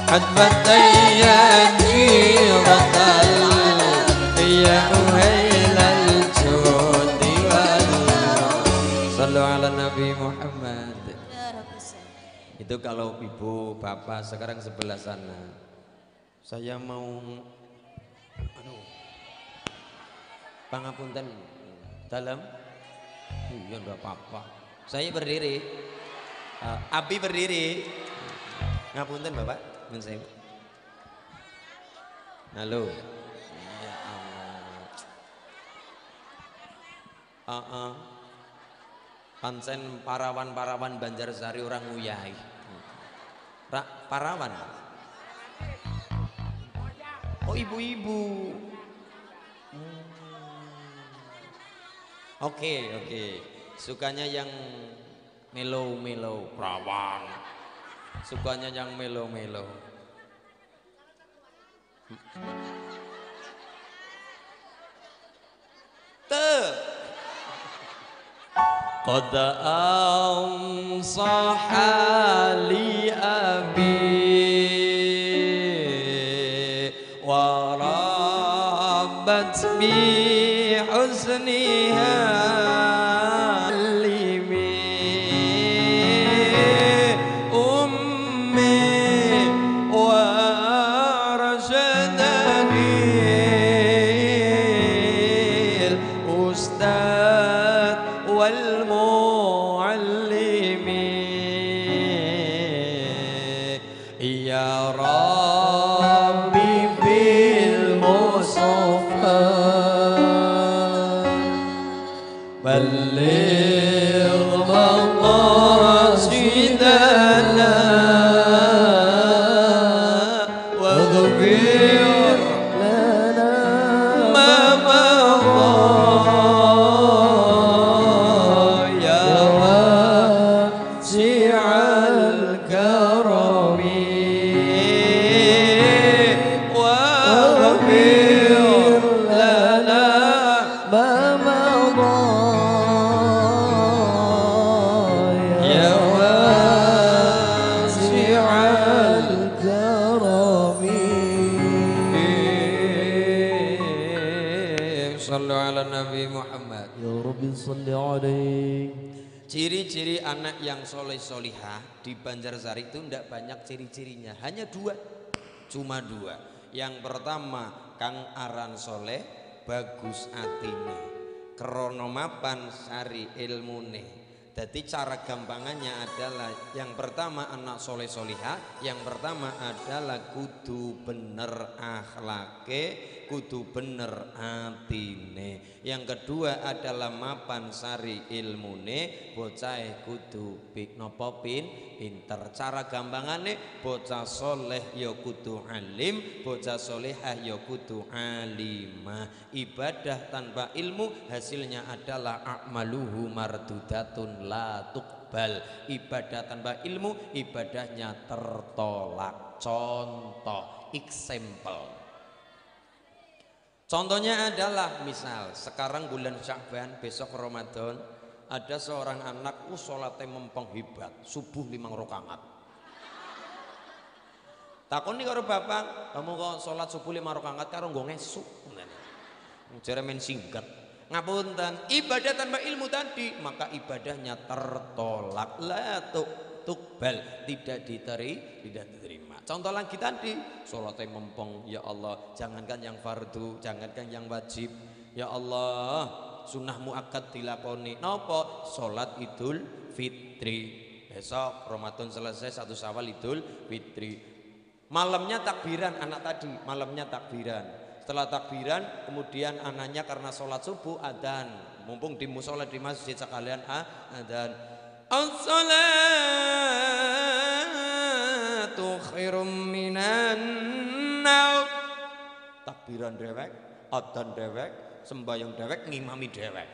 حتفتيا جيرة يا أهيل الجود صلوا على Nabi Muhammad. Itu kalau ibu bapak. Sekarang sebelah sana saya mau pangapunten dalam iya enggak apa-apa saya berdiri Abi berdiri ngapunten bapak mun saya halo ya Allah pancen parawan-parawan Banjarsari orang nguyai parawan oh ibu-ibu Oke, sukanya yang melo-melo, perawan. Sukanya yang melo-melo. Qad ansaha li abi wa rabbat bi husniha Ciri-ciri anak yang soleh solihah di Banjarsari itu tidak banyak ciri-cirinya, hanya dua, cuma dua. Yang pertama kang aran soleh bagus atine, krono mapan sari ilmune. Jadi cara gampangannya adalah yang pertama anak soleh solihah, yang pertama adalah kudu bener akhlake, kudu bener atine. Yang kedua adalah mapan sari ilmune, bocah kudu nopo pinter. Cara gampangane bocah soleh ya kudu alim, bocah solehah ya kudu alimah. Ibadah tanpa ilmu hasilnya adalah a'maluhu mardudatun la tuqbal. Ibadah tanpa ilmu ibadahnya tertolak. Contoh, example. Contohnya adalah misal sekarang bulan Sya'ban, besok Ramadan, ada seorang anak sholatnya mempeng hebat, subuh 5 rakaat. Takoni karo bapak, kamu kok sholat subuh 5 rakaat karo nggo ngesuk. Jare men singkat. Ngapunten, ibadah tanpa ilmu tadi maka ibadahnya tertolak, la tuqbal, tidak diterima. Contoh lagi tadi, sholatnya mempeng, ya Allah, jangankan yang fardu, jangankan yang wajib, ya Allah, sunnah muakkad dilakoni. Nopo? Sholat Idul Fitri. Besok Ramadan selesai 1 Syawal Idul Fitri. Malamnya takbiran anak tadi, malamnya takbiran. Setelah takbiran, kemudian anaknya karena sholat subuh adzan, mumpung di musola di masjid sekalian adzan. As-salatu khairum minan naum. Takbiran dewek, adzan dewek, sembahyang dewek, ngimami dewek.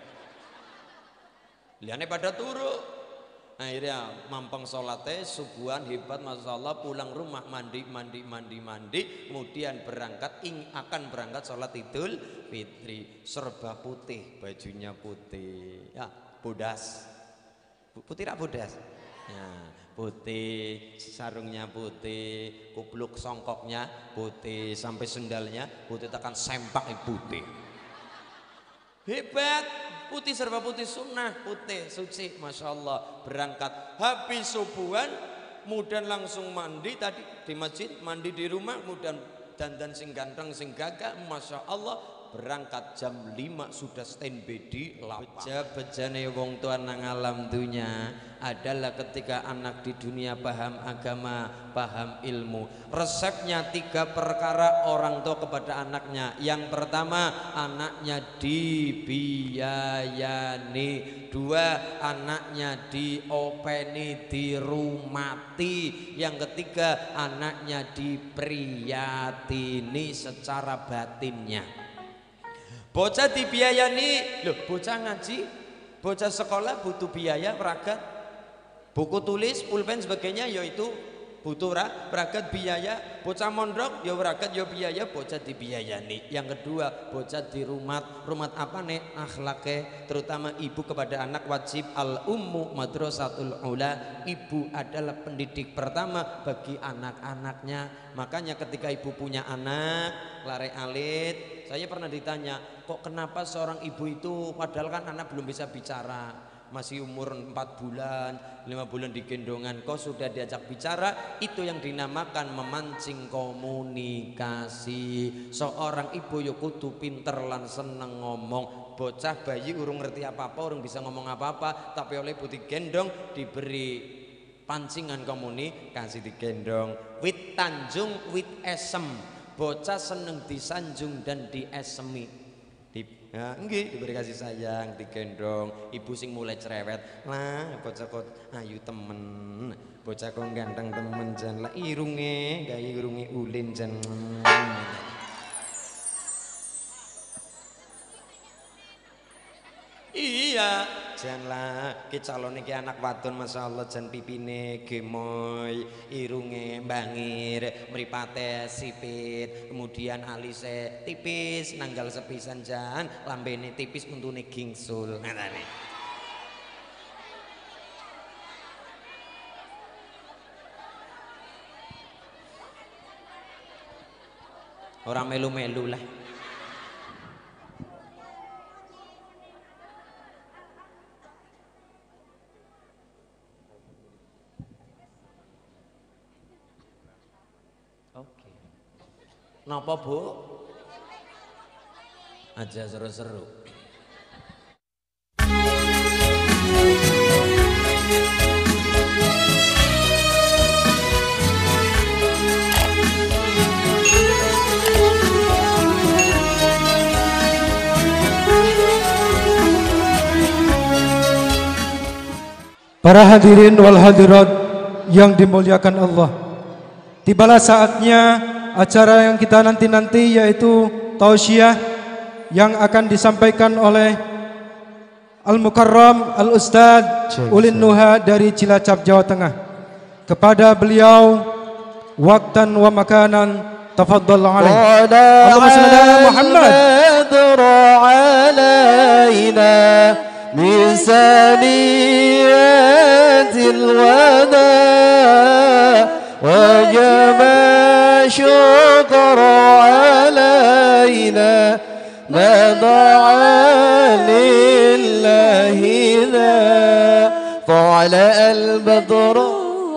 Liane pada turu. Akhirnya mampang sholatnya subuhan hebat, masya Allah, pulang rumah mandi, kemudian akan berangkat sholat Idul Fitri, serba putih, bajunya putih, ya bodas, putih rak bodas, ya putih, sarungnya putih, kupluk songkoknya putih, sampai sendalnya putih, tekan sempak putih. Hebat, putih serba putih, sunnah putih, suci, masya Allah. Berangkat habis subuhan, kemudian langsung mandi tadi di masjid, mandi di rumah, kemudian dandan sing ganteng sing gagah, masya Allah. Berangkat jam 5 sudah standby di lapangan. Bejane wong tua nang alam dunya adalah ketika anak di dunia paham agama, paham ilmu. Resepnya 3 perkara orang tua kepada anaknya. Yang pertama, anaknya dibiayani. 2, anaknya diopeni, dirumati. Yang ketiga, anaknya dipriyatini secara batinnya. Bocah dibiayani, loh bocah ngaji, bocah sekolah butuh biaya peragat, buku tulis, pulpen sebagainya, yaitu butuh peragat biaya. Bocah mondok ya peragat ya biaya, bocah dibiayani. Yang kedua, bocah di rumat apa nih akhlaknya, terutama ibu kepada anak wajib al ummu madrasatul ula. Ibu adalah pendidik pertama bagi anak-anaknya. Makanya ketika ibu punya anak lare alit, saya pernah ditanya, kok kenapa seorang ibu itu padahal kan anak belum bisa bicara, masih umur 4 bulan 5 bulan digendongan, kok sudah diajak bicara? Itu yang dinamakan memancing komunikasi. Seorang ibu yo kudu pinter lan seneng ngomong. Bocah bayi urung ngerti apa-apa, urung bisa ngomong apa-apa, tapi oleh ibu digendong, diberi pancingan komunikasi, digendong. Wit tanjung wit esem, bocah seneng disanjung dan diesemi. Nah, diberi kasih sayang, digendong. Ibu sing mulai cerewet, lah bocah kok ayu temen, bocah kok ganteng temen jan, lah irunge gaya irunge ulin jan. Iya, jan lah ki calon iki anak wadon masyaallah, jan pipine gemoy, irunge bangir, mripate sipit, kemudian alise tipis, nanggal sepisan jan, lambene tipis, untune gingsul. Ngene. Ora melu-melu lah. Napa Bu? Aja seru-seru. Para hadirin wal hadirat yang dimuliakan Allah, tibalah saatnya acara yang kita nanti-nanti, yaitu tausiah yang akan disampaikan oleh Al-Mukarram Al-Ustadz Ulin Nuha dari Cilacap, Jawa Tengah. Kepada beliau waktan wa makanan, tafadhal alaih. Allahumma shalli ala Muhammad. من ثنيات الوداع وجب الشكر علينا ما دعا لله ذا طلع البدر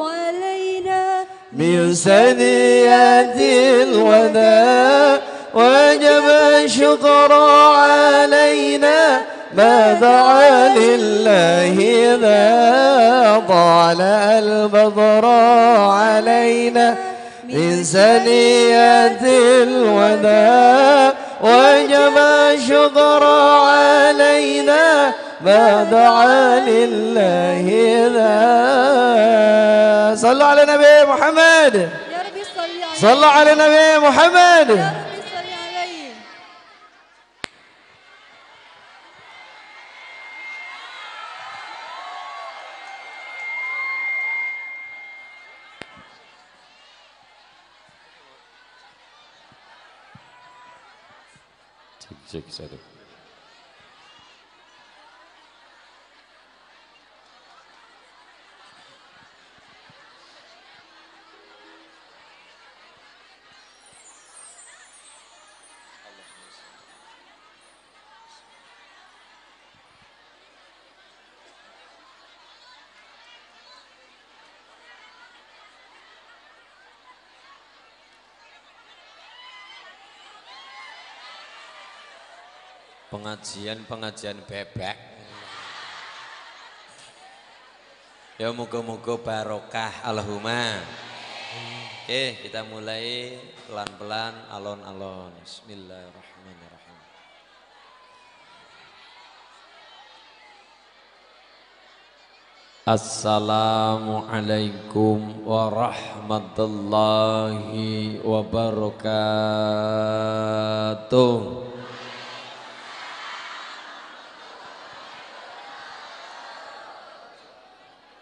علينا من ثنيات الوداع وجب الشكر علينا ما دعا لله ذا طلع البدر علينا من ثنيات الوداع وجب الشكر علينا ما دعا لله ذا. صلوا على النبي محمد. يا رب صلوا على النبي محمد. Cek satu. pengajian bebek. Ya muga-muga barokah Allahumma. Oke, kita mulai pelan-pelan, alon-alon. Bismillahirrahmanirrahim. Assalamualaikum warahmatullahi wabarakatuh.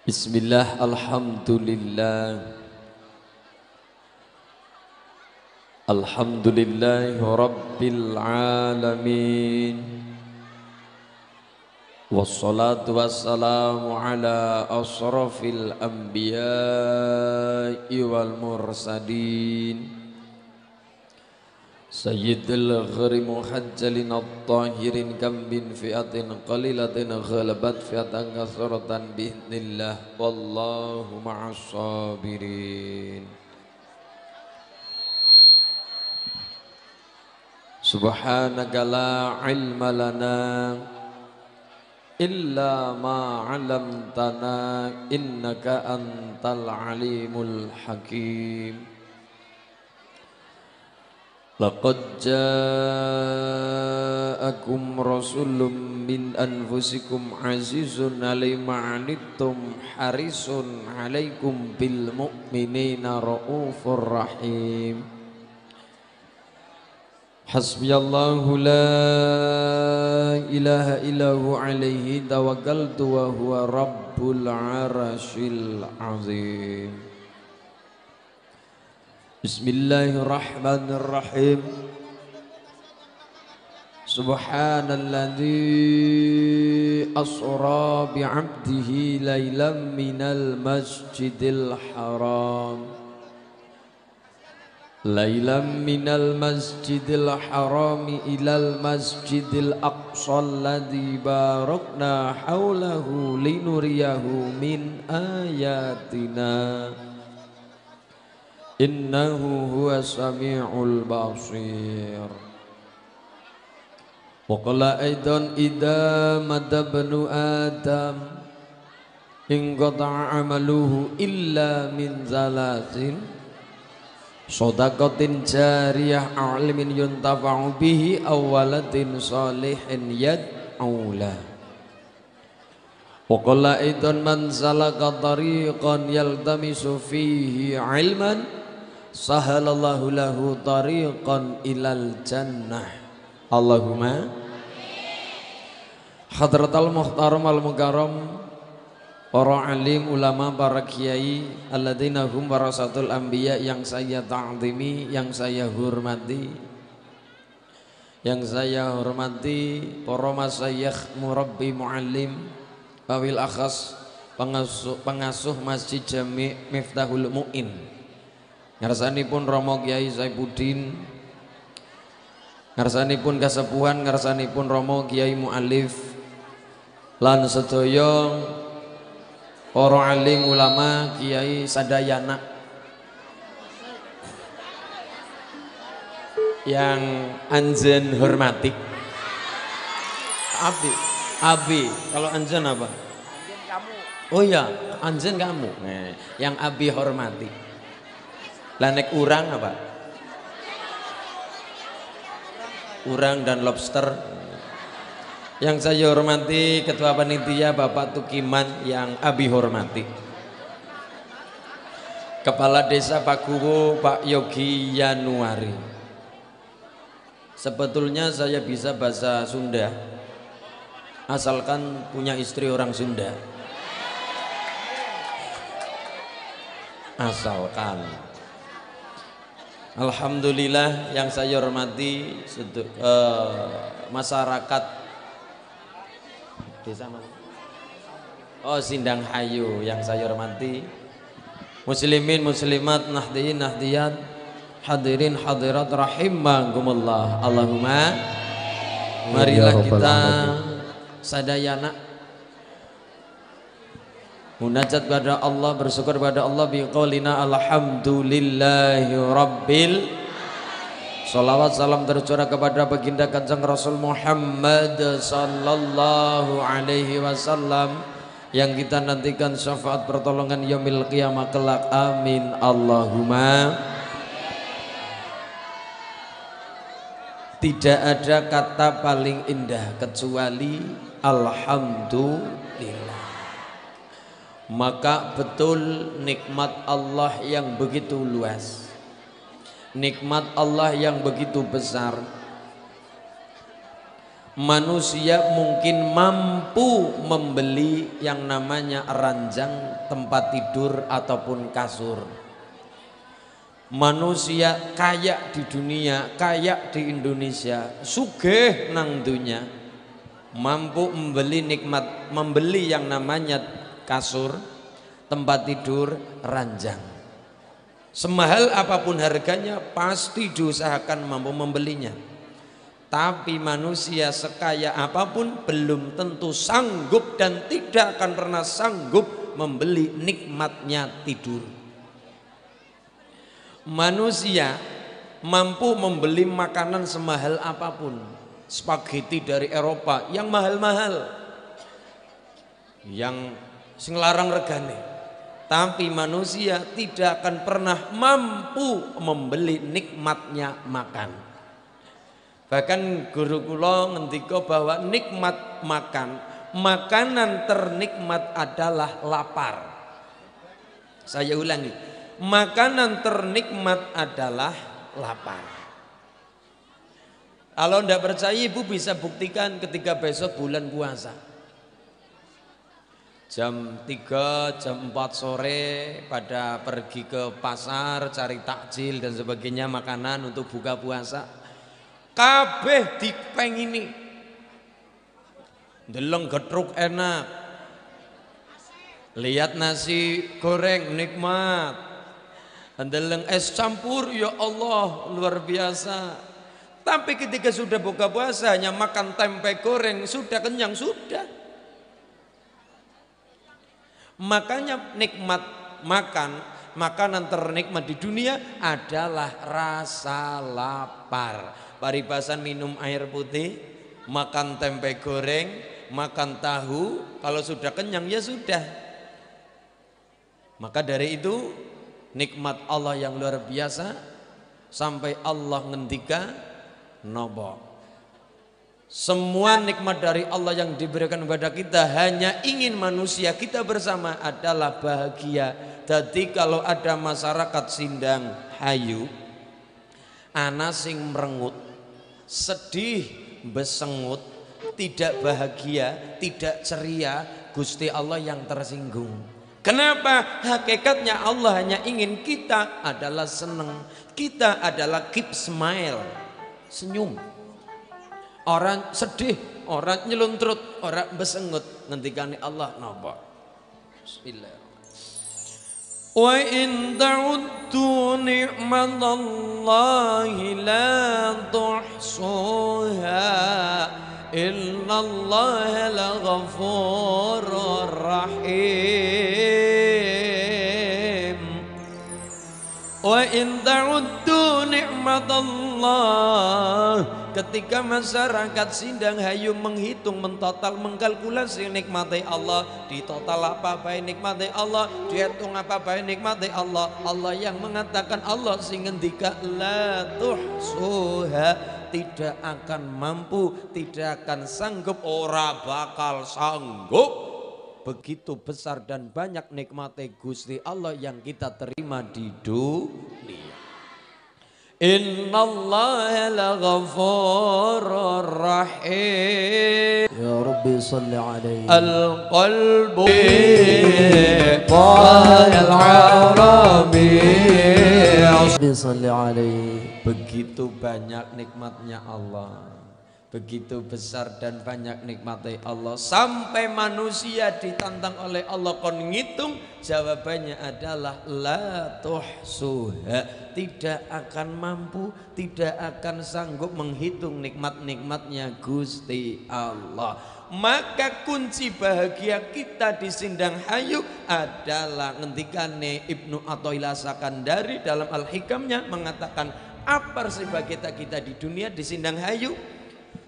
Bismillah, alhamdulillah. Alhamdulillahi rabbil alamin. Wassalatu wassalamu ala asrafil anbiya'i wal mursalin. Sayyidil ghari muhajjalin at-tahirin kam bin fi'atin qalilatin ghalabat fi'atan kasratan bi'idnillah wallahu ma'as sabirin. Subhanaka la ilma lana illa ma 'allamtana innaka antal alimul hakim. Laqad ja'akum rasulun min anfusikum azizun 'alaihi ma 'anittum harisun 'alaikum bil mu'minina raufur rahim. Hasbiyallahu la ilaha illahu 'alaihi tawakkaltu wa huwa rabbul 'arsyil 'azim. Bismillahirrahmanirrahim. Subhanalladzi asra bi'abdihi lailan minal masjidil haram. Lailan minal masjidil harami ilal masjidil aqsa alladzi barakna haulahu linuriyahu min ayatina. Innahu huwas sami'ul basir. Wa qala aidan idza madabnu adam in qata'a amaluhu illa min zalatin shadaqatin jariyah alimin yuntafa'u bihi aw waladin salihin yad'ula. Wa qala aidan man salaka tariqan yaltamisu fihi ilman sahalallahu lahu tariqan ilal jannah. Allahumma hadratal muhtaram al mukarram, para alim ulama, para kiai alladzina hum warasatul anbiya, yang saya ta'zimi, yang saya hormati, para masyayikh, murabbi, muallim, wawil akhas, pengasuh Masjid Jami' Miftahul Mu'in, ngarsanipun Romo Kiai Saifuddin, ngarsanipun kasepuhan, ngarsanipun Romo Kiai Mu'alif, lan sedaya para alim ulama kiai sadayana yang anjen hormati. Abi, kalau anjen apa? Anjen kamu. Oh iya, anjen kamu. Nah, yang abi hormati. Lanek urang apa? Urang dan lobster. Yang saya hormati Ketua Panitia Bapak Tukiman, yang abi hormati Kepala Desa Pakuwo Pak Yogi Yanuari. Sebetulnya saya bisa bahasa Sunda asalkan punya istri orang Sunda. Asalkan. Alhamdulillah, yang saya hormati masyarakat desa mana? Oh, Sindang Hayu, yang saya hormati muslimin muslimat, nahdiin nahdiyat, hadirin hadirat rahimakumullah. Allahumma marilah kita sadayana munajat kepada Allah, bersyukur kepada Allah biqaulina alhamdulillahi rabbil Salawat salam tercurah kepada baginda Kanjeng Rasul Muhammad sallallahu alaihi wasallam yang kita nantikan syafaat pertolongan yaumil qiyamah kelak. Amin Allahumma. Tidak ada kata paling indah kecuali alhamdulillah. Maka betul nikmat Allah yang begitu luas, nikmat Allah yang begitu besar. Manusia mungkin mampu membeli yang namanya ranjang, tempat tidur ataupun kasur. Manusia kaya di dunia, kaya di Indonesia, sugih nang dunya, mampu membeli yang namanya kasur, tempat tidur, ranjang. Semahal apapun harganya pasti diusahakan mampu membelinya. Tapi manusia sekaya apapun belum tentu sanggup dan tidak akan pernah sanggup membeli nikmatnya tidur. Manusia mampu membeli makanan semahal apapun, spaghetti dari Eropa yang mahal-mahal, yang sing larang regane. Tapi manusia tidak akan pernah mampu membeli nikmatnya makan. Bahkan guru kula ngendika bahwa nikmat makan, makanan ternikmat adalah lapar. Saya ulangi, makanan ternikmat adalah lapar. Kalau tidak percaya ibu bisa buktikan ketika besok bulan puasa. Jam 3, jam 4 sore pada pergi ke pasar cari takjil dan sebagainya, makanan untuk buka puasa. Kabeh dipengini. Deleng getruk enak. Lihat nasi goreng nikmat. Deleng es campur, ya Allah luar biasa. Tapi ketika sudah buka puasa hanya makan tempe goreng sudah kenyang sudah. Makanya nikmat makan, makanan ternikmat di dunia adalah rasa lapar. Paribasan minum air putih, makan tempe goreng, makan tahu, kalau sudah kenyang ya sudah. Maka dari itu nikmat Allah yang luar biasa sampai Allah ngendika nopo. Semua nikmat dari Allah yang diberikan kepada kita hanya ingin manusia kita bersama adalah bahagia. Jadi kalau ada masyarakat Sindang hayu, ana sing merengut, sedih, besengut, tidak bahagia, tidak ceria, Gusti Allah yang tersinggung. Kenapa? Hakikatnya Allah hanya ingin kita adalah senang, kita adalah keep smile, senyum. Orang sedih, orang nyeluntrut, orang besengut, ngendikane Allah napa? Bismillahirrahmanirrahim. Wa in ta'uddu ni'matallahi la tuhsuha innallaha laghafurur rahim. Wa in ta'uddu ni'matallah, ketika masyarakat Sindang hayu menghitung, mentotal, mengkalkulasi nikmati Allah, ditotal apa baik nikmati Allah, dihitung apa baik nikmati Allah. Allah yang mengatakan, Allah sing ngendika la tuhsuha, tidak akan mampu, tidak akan sanggup, ora bakal sanggup. Begitu besar dan banyak nikmati Gusti Allah yang kita terima di dunia. Innallaha laghafurur rahim. Ya Rabbi salli alaihi. Al-qalbu qal arabi. Rabbi salli alaihi. Begitu banyak nikmatnya Allah, begitu besar dan banyak nikmatnya Allah, sampai manusia ditantang oleh Allah kon ngitung, jawabannya adalah la tuhsuha, tidak akan mampu, tidak akan sanggup menghitung nikmat-nikmatnya Gusti Allah. Maka kunci bahagia kita di Sindang Hayu adalah ngendikane Ibnu Athaillah Sakandari dalam Al-Hikamnya mengatakan, Apa sebagai kita di dunia di sindang hayu?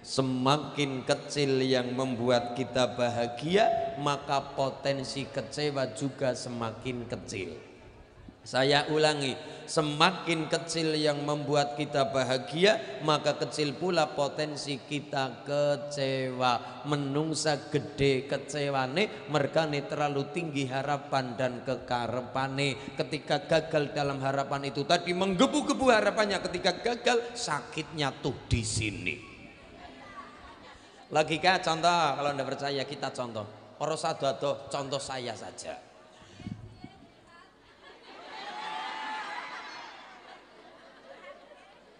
Semakin kecil yang membuat kita bahagia, maka potensi kecewa juga semakin kecil. Saya ulangi, semakin kecil yang membuat kita bahagia, maka kecil pula potensi kita kecewa. Menungsa gede kecewane, mergane terlalu tinggi harapan dan kekarepane. Ketika gagal dalam harapan itu tadi, menggebu-gebu harapannya. Ketika gagal, sakitnya tuh di sini. Logika contoh, kalau Anda percaya kita contoh. Orang sadado contoh saya saja.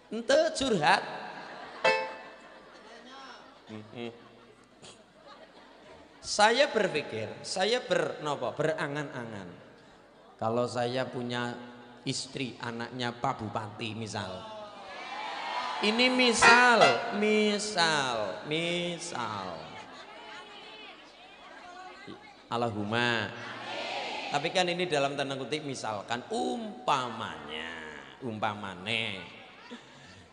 Ente curhat. Saya berpikir, saya berangan-angan. Kalau saya punya istri, anaknya Pak Bupati misal. Ini misal. Allahumma. Tapi kan ini dalam tanda kutip misalkan, umpamane.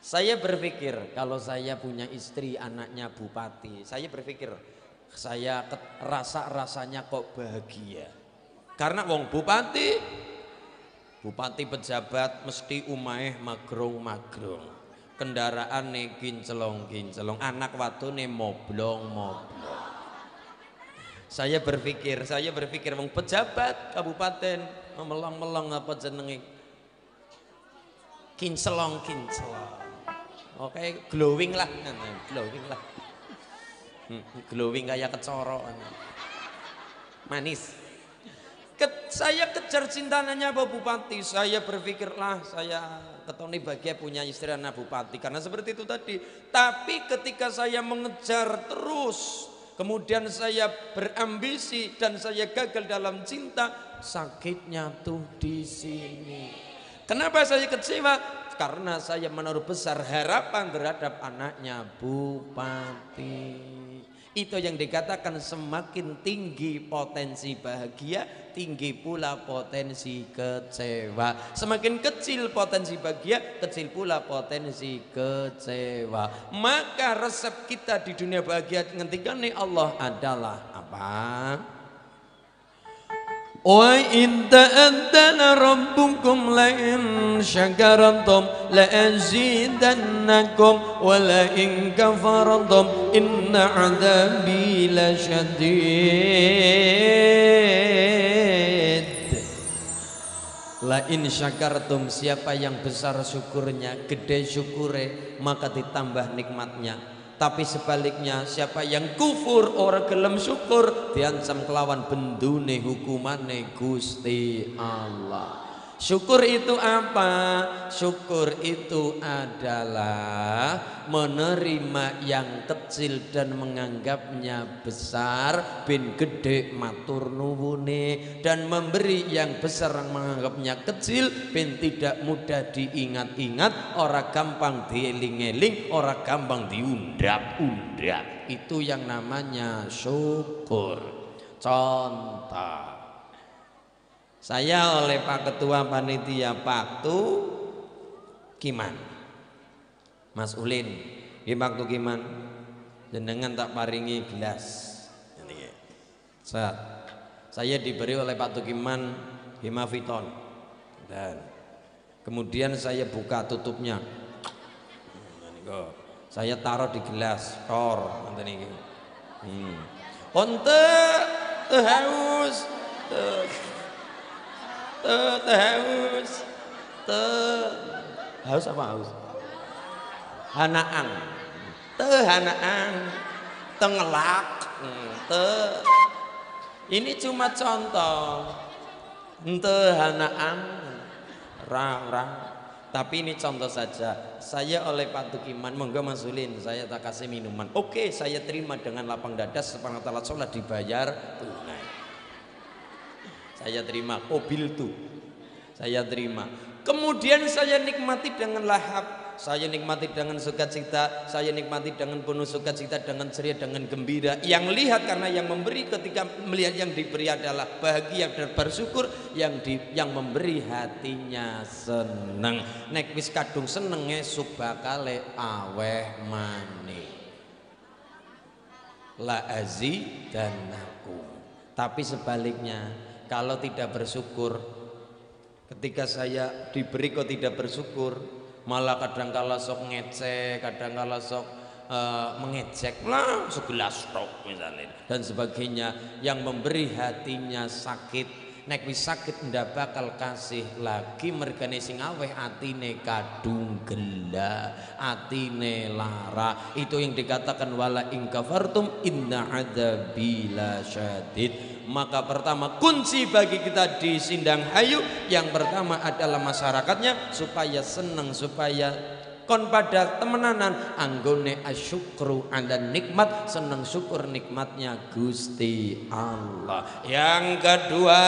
Saya berpikir kalau saya punya istri anaknya bupati, saya berpikir saya rasanya kok bahagia. Karena wong bupati pejabat mesti umahe magrong-magrong. Kendaraan kinclong-kinclong, anak watune moblong-moblong. Saya berpikir wong pejabat kabupaten melong-melong apa jenenge? Kinclong-kinclong. Oke, glowing lah. Glowing kayak kecoro. Manis. Saya kejar cintanya Pak Bupati. Saya berpikirlah saya ketoni bahagia punya istri anak bupati karena seperti itu tadi. Tapi ketika saya mengejar terus, kemudian saya berambisi dan saya gagal dalam cinta, sakitnya tuh di sini. Kenapa saya kecewa? Karena saya menaruh besar harapan terhadap anaknya bupati. Itu yang dikatakan semakin tinggi potensi bahagia, tinggi pula potensi kecewa. Semakin kecil potensi bahagia, kecil pula potensi kecewa. Maka resep kita di dunia bahagia ngentikane Allah adalah apa? Wa in ta'addana rabbukum la in syakartum la azidannakum wa la in kafartum inna 'adzabi lasyadid. La in syakartum, siapa yang besar syukurnya, gede syukure, maka ditambah nikmatnya. Tapi sebaliknya siapa yang kufur ora gelem syukur diancam kelawan bendune hukumane Gusti Allah. Syukur itu apa? Syukur itu adalah menerima yang kecil dan menganggapnya besar, ben gede matur nuwune, dan memberi yang besar yang menganggapnya kecil, ben tidak mudah diingat-ingat, ora gampang dieling-eling, ora gampang diundap-undap. Itu yang namanya syukur. Contoh, saya oleh Pak Ketua Panitia Paktu Kiman, Mas Ulin, di Paktu Kiman, jenengan tak paringi gelas. Saya diberi oleh Pak Tukiman Himaviton, dan kemudian saya buka tutupnya, saya taruh di gelas, onte haus. Haus apa haus? Hanaan, tengelak, ini cuma contoh, hanaan, rang. Tapi ini contoh saja. Saya oleh Pak Tukiman, monggo Mas Ulin, saya tak kasih minuman. Oke, saya terima dengan lapang dada, sepangat alat sholat dibayar tunai. Saya terima, mobil tuh saya terima. Kemudian saya nikmati dengan lahap. saya nikmati dengan sukacita, saya nikmati dengan penuh sukacita, dengan ceria, dengan gembira. Yang lihat karena yang memberi, ketika melihat yang diberi adalah bahagia dan bersyukur, yang memberi hatinya seneng. Nek wis kadung seneng esuk bakale aweh maneh. La azidannakum. Tapi sebaliknya, kalau tidak bersyukur, ketika saya diberi kok tidak bersyukur, malah kadang kala sok ngecek, kadang kala sok mengejek lah segelas tok misalnya dan sebagainya. Yang memberi hatinya sakit, nek wis sakit ndak bakal kasih lagi. Mergane sing aweh atine kadung gela, atine lara. Itu yang dikatakan wala in kafartum inna adzabi lasyadid. Maka pertama kunci bagi kita di Sindang Hayu yang pertama adalah masyarakatnya supaya senang, supaya kon pada temenanan anggone asyukru ada nikmat, senang syukur nikmatnya Gusti Allah. Yang kedua,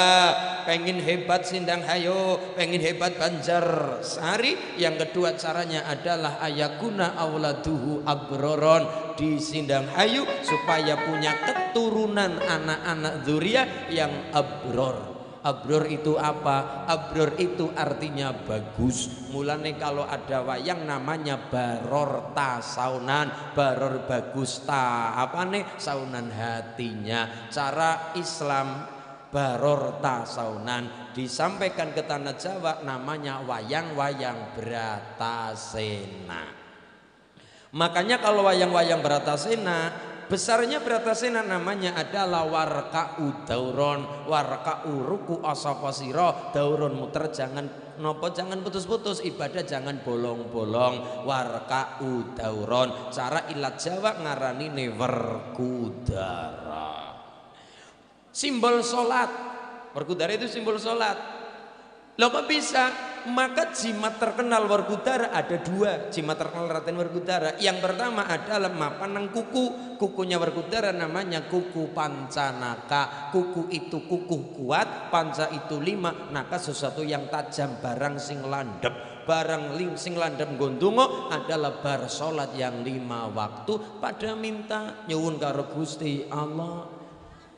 pengen hebat Sindang Hayu, pengen hebat Banjarsari, yang kedua caranya adalah ayakuna auladuhu abroron di Sindang Hayu supaya punya keturunan anak-anak dzurriyyah yang abror. Abror itu apa? Abror itu artinya bagus. Mulane kalau ada wayang namanya baror ta saunan, baror bagus ta apa nih? Saunan hatinya. Cara Islam baror ta saunan disampaikan ke tanah Jawa namanya wayang-wayang Bratasena. Makanya kalau wayang-wayang Bratasena, besarnya Bratasena namanya adalah warka'u dauron, warka'u ruku asapasiro, dauron muter jangan nopo, jangan putus-putus, ibadah jangan bolong-bolong, warka'u dauron. Cara ilat Jawa ngarani ne werkudara. Simbol solat, werkudara itu simbol solat. Loh kok bisa? Maka jimat terkenal Werkudara ada dua. Jimat terkenal Raden Werkudara, yang pertama adalah mapan kuku. Kukunya Werkudara namanya kuku pancanaka. Kuku itu kuku kuat, panca itu 5, naka sesuatu yang tajam, barang sing landep. Barang sing landep gondongo adalah bar salat yang 5 waktu pada minta nyuwun karo Gusti Allah.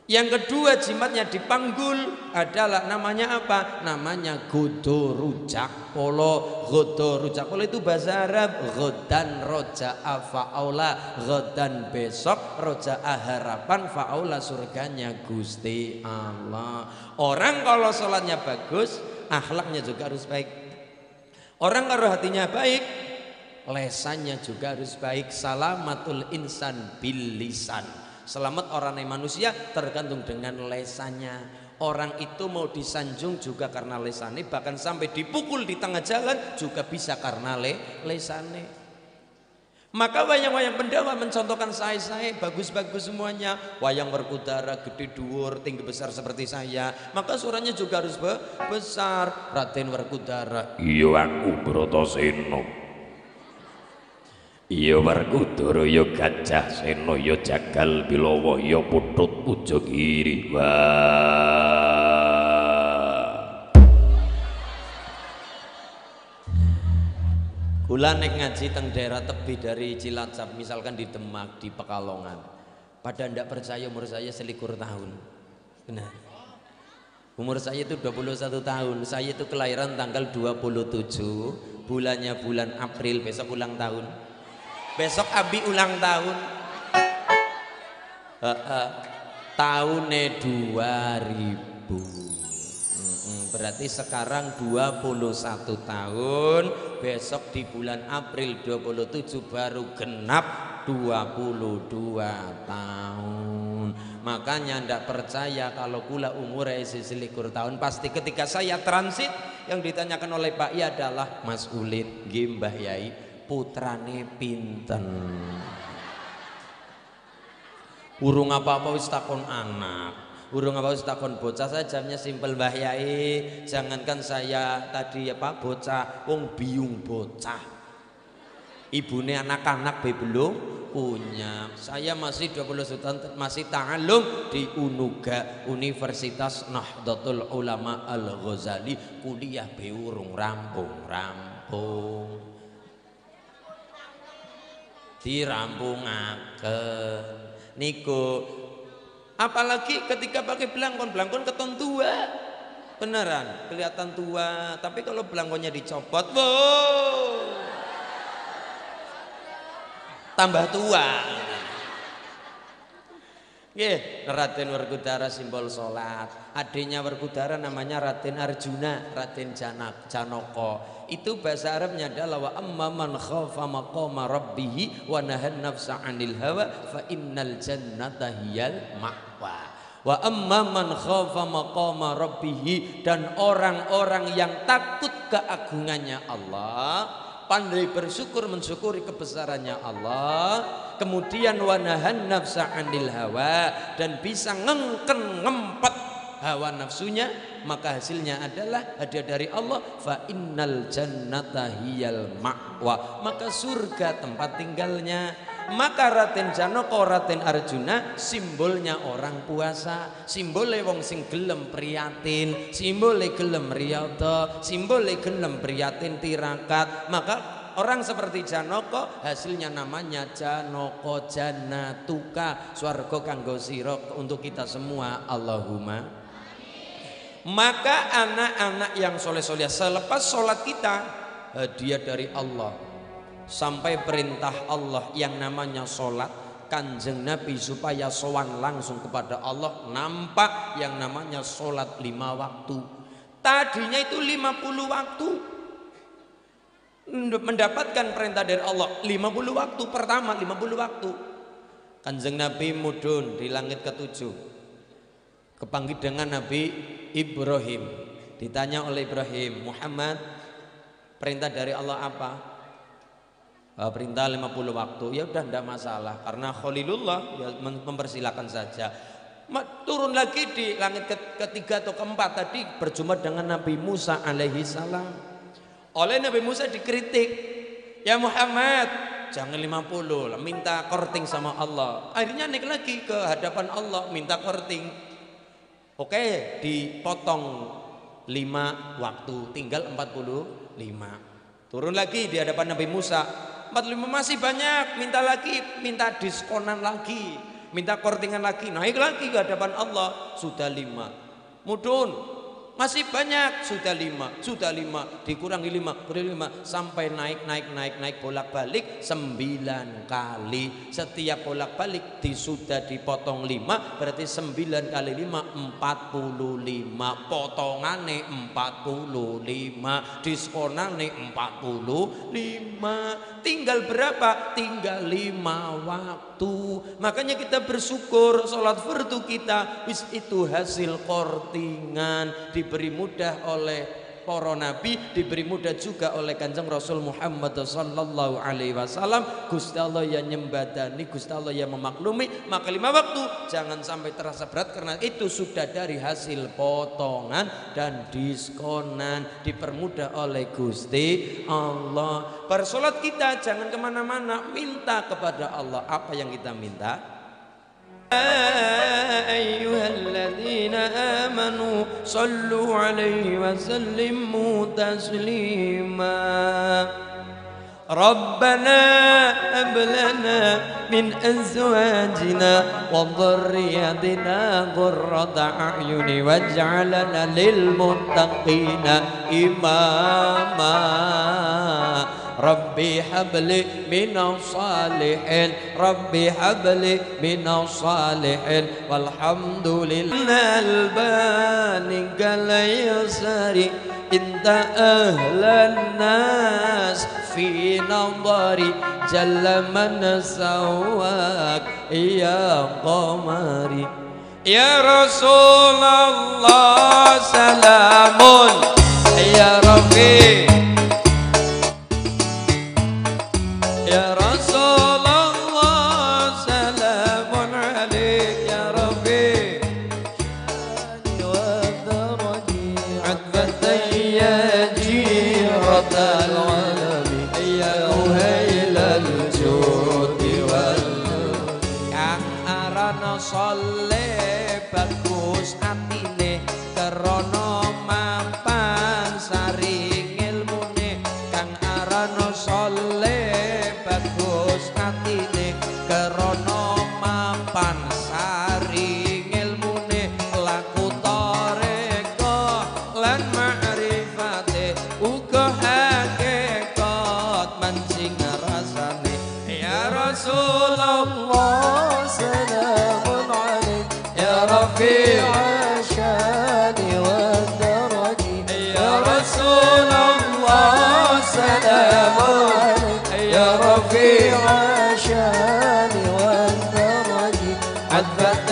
Yang kedua jimatnya dipanggul adalah namanya apa? Namanya godo rujak polo. Godo rujak polo itu bahasa Arab. Godan roja'a fa'aula, godan besok roja'a harapan, fa'aula surganya Gusti Allah. Orang kalau sholatnya bagus, akhlaknya juga harus baik. Orang kalau hatinya baik, lesannya juga harus baik. Salamatul insan bil lisan. Selamat orang yang manusia tergantung dengan lesannya. Orang itu mau disanjung juga karena lesannya, bahkan sampai dipukul di tengah jalan juga bisa karena lesannya. Maka wayang-wayang pendawa mencontohkan saya bagus-bagus semuanya. Wayang Werkudara gede dhuwur, tinggi besar seperti saya, maka suaranya juga harus besar. Raden Werkudara, iya aku Bratasena. Iya Werkudara, ya Gajah Sena, ya Jagal Bilawa, ya Putut Pujagiri. Kula nek ngaji teng daerah tepi dari Cilacap, misalkan di Demak, di Pekalongan, pada ndak percaya umur saya 21 tahun. Benar. Umur saya itu 21 tahun. Saya itu kelahiran tanggal 27, bulannya bulan April, besok ulang tahun. Besok Abi ulang tahun. Tahunnya 2000. Berarti sekarang 21 tahun. Besok di bulan April 27 baru genap 22 tahun. Makanya ndak percaya kalau kula umurnya selikur tahun. Pasti ketika saya transit, yang ditanyakan oleh Pak I adalah, Mas Ulin, nggih Mbah Yai, putrane pinten? Urung apa-apa wis takon anak, urung apa wis takon bocah. Saya jamnya simpel Mbah Yai, jangankan saya tadi apa bocah, wong biung bocah, ibune anak-anak belum punya. Saya masih 21 tahun, masih ta'alum di UNUGA, Universitas Nahdlatul Ulama Al Ghazali, kuliah be urung rampung-rampung. dirampungaken niku. Apalagi ketika pakai belangkon keton tua, beneran kelihatan tua. Tapi kalau belangkonnya dicopot, wow, tambah tua. Nggih, Raden Werkudara simbol salat. Adiknya Werkudara namanya Raden Arjuna, Raden Janaka. Itu bahasa Arabnya adalah wa amma man khafa maqama rabbih wa nahan nafsa 'anil hawa fa innal jannata hiyal ma'wa. Wa amma man khafa maqama rabbih, dan orang-orang yang takut keagungannya Allah, pandai bersyukur mensyukuri kebesarannya Allah, kemudian wanahan nafsa 'anil hawa, dan bisa ngempet hawa nafsunya, maka hasilnya adalah hadiah dari Allah, fa innal jannata hiyal ma'wa, maka surga tempat tinggalnya. Maka Raden Janaka, Raden Arjuna simbolnya orang puasa, simbole wong sing gelem priyatin, simbole gelem riyada, simbole gelem priyatin tirakat. Maka orang seperti Janaka hasilnya namanya Janaka Jannatuka, swarga kanggo sira untuk kita semua, Allahumma. Maka anak-anak yang soleh-soleh selepas sholat kita hadiah dari Allah, sampai perintah Allah yang namanya sholat. Kanjeng Nabi supaya sowan langsung kepada Allah nampak yang namanya sholat 5 waktu. Tadinya itu 50 waktu, mendapatkan perintah dari Allah 50 waktu. Pertama 50 waktu. Kanjeng Nabi mudhun di langit ke-7, kepanggil dengan Nabi Ibrahim. Ditanya oleh Ibrahim, Muhammad, perintah dari Allah apa? Perintah 50 waktu. Ya udah, tidak masalah, karena Khalilullah ya mempersilahkan saja. Turun lagi di langit ketiga atau keempat, tadi berjumpa dengan Nabi Musa alaihi salam. Oleh Nabi Musa dikritik, ya Muhammad, jangan 50, minta korting sama Allah. Akhirnya naik lagi ke hadapan Allah, minta korting. Oke, dipotong 5 waktu, tinggal 45. Turun lagi di hadapan Nabi Musa, 45 masih banyak, minta lagi, minta diskonan lagi, minta kortingan lagi, naik lagi ke hadapan Allah, sudah 5. Mudun, masih banyak, sudah 5, dikurangi 5, sampai naik bolak-balik 9 kali. Setiap bolak-balik sudah dipotong 5, berarti 9 kali 5 45, potongane 45, diskonane 45. Tinggal berapa? Tinggal 5 waktu. Makanya kita bersyukur sholat fardu kita wis itu hasil kortingan, diberi mudah oleh para nabi, diberi mudah juga oleh Kanjeng Rasul Muhammad sallallahu alaihi wasallam. Gusti Allah yang nyembadani, Gusti Allah yang memaklumi. Maka 5 waktu jangan sampai terasa berat, karena itu sudah dari hasil potongan dan diskonan, dipermudah oleh Gusti Allah. Bersolat kita jangan kemana-mana, minta kepada Allah. Apa yang kita minta? أيها الذين آمنوا صلوا عليه وسلموا تسليما ربنا هب لنا من أزواجنا وذرياتنا قرة أعين واجعلنا للمتقين إماما ربي هب لي من الصالحين ربي هب لي من الصالحين والحمد لله الباني قال يساري انت أهل الناس في نظري جل من سواك يا قمري يا رسول الله سلام يا رفيق يا رسول الله سلام عليك يا ربي وذرني عذبة يا جيرة العالم يا أهيل الجود Kang arana soleh bagus atine kerono mapan saring ilmune. Kang arana soleh bagus ati رسول الله سلام عليك يا رفيع الشان والدرج يا رسول الله سلام عليك يا رفيع الشان والدرج عذبت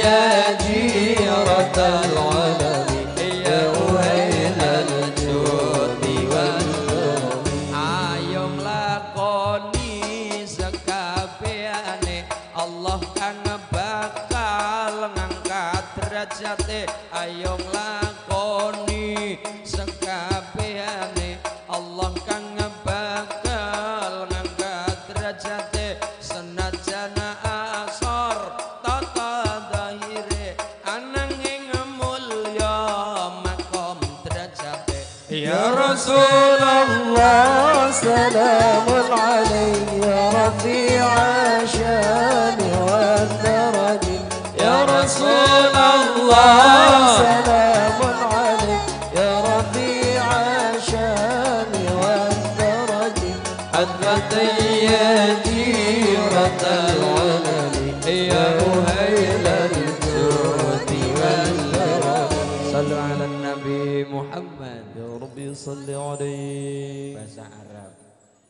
يا جيرة العلم يا أهيل الجود والكرم ayo nglakoni sekabehane Allah kang bakal ngangkat derajate ayo nglakoni sekabehane Allah kang bakal ngangkat derajate senajan asor tata zahire ananging mulya makom derajate يا رسول الله سلام عليك يا رفيع الشان والدرج يا رسول الله سلام عليك يا رفيع الشان والدرج عذبت يا جيرة العلم يا أهيل الجود والكرم Sallu ala Nabi Muhammad. يا ربي صل عليه. Bahasa Arab.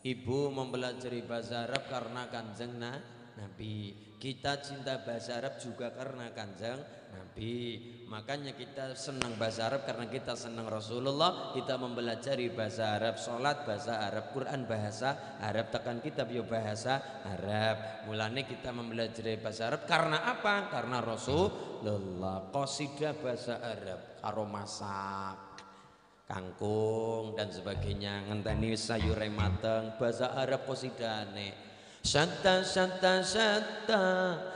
Ibu mempelajari bahasa Arab karena Kanjeng Nabi. Kita cinta bahasa Arab juga karena Kanjeng Nabi. Makanya kita senang bahasa Arab karena kita senang Rasulullah. Kita mempelajari bahasa Arab, sholat bahasa Arab, Quran bahasa Arab, tekan kitab yo bahasa Arab. Mulanya kita mempelajari bahasa Arab karena apa? Karena Rasulullah. Qasidah bahasa Arab karo masak kangkung dan sebagainya ngenteni sayure mateng bahasa Arab qasidane syatta syatta syatta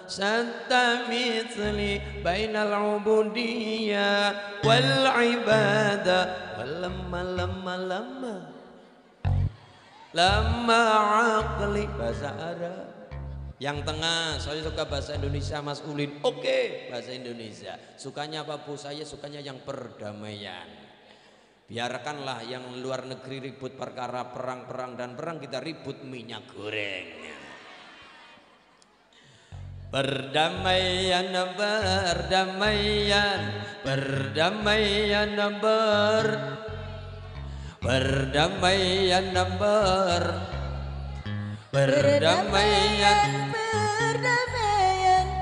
syatta mithli bainal ubudiyah wal ibadah walamma lama aqli bahasa Arab. Yang tengah, saya suka bahasa Indonesia Mas Ulin. Oke, bahasa Indonesia. Sukanya apa Bu? Saya sukanya yang perdamaian. Biarkanlah yang luar negeri ribut perkara perang-perang dan perang, kita ribut minyak goreng. Perdamaian, perdamaian, perdamaian, perdamaian, perdamaian,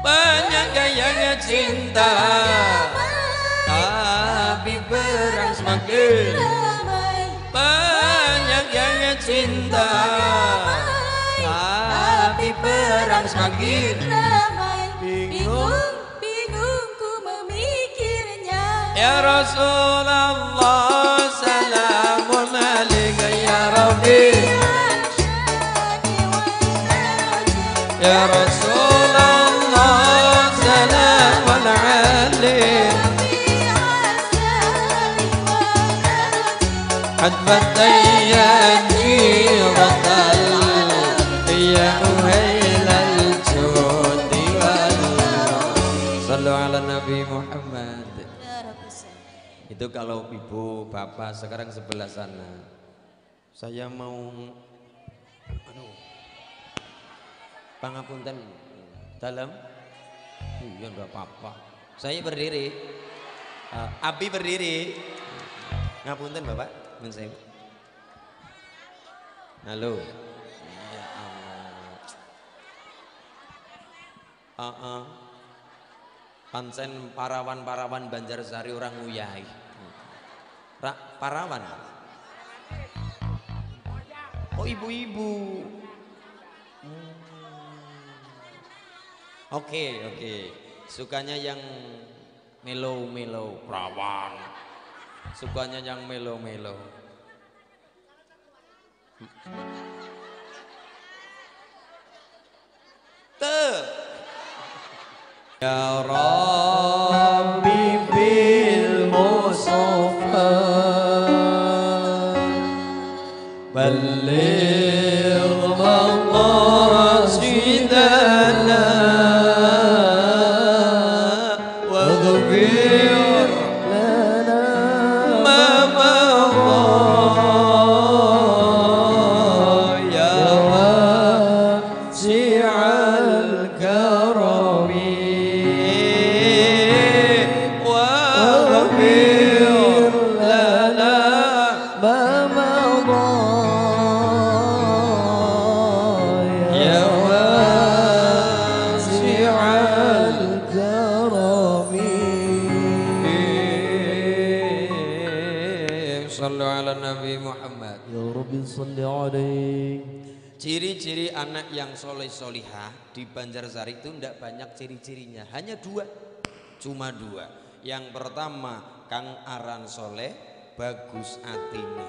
banyak gaya cinta, tapi perang semakin banyak gaya cinta, tapi perang semakin bingung ku memikirnya. Ya Rasulullah salamun alaika ya Rabbi. Ya Rasulullah salamun alaik Hadbatayya jiratal Ya uhailal judi wal Sallu ala Nabi Muhammad. Itu kalau ibu bapak sekarang sebelah sana. Saya mau pangapunten dalam iya enggak apa-apa. Saya berdiri. Abi berdiri. Ngapunten Bapak, mun saya. Halo. Ya Allah. Pancen parawan-parawan Banjarsari orang nguyai. Parawan. Oh ibu-ibu. Oke. Sukanya yang melo-melo, perawan. Sukanya yang melo-melo. Ya Rabbi bil Mustafa balligh maqasidana waghfir lana ma madha ya wasi'a Ciri-ciri anak yang soleh solihah di Banjarsari itu tidak banyak ciri-cirinya, hanya dua, cuma dua. Yang pertama, kang aran soleh, bagus atine,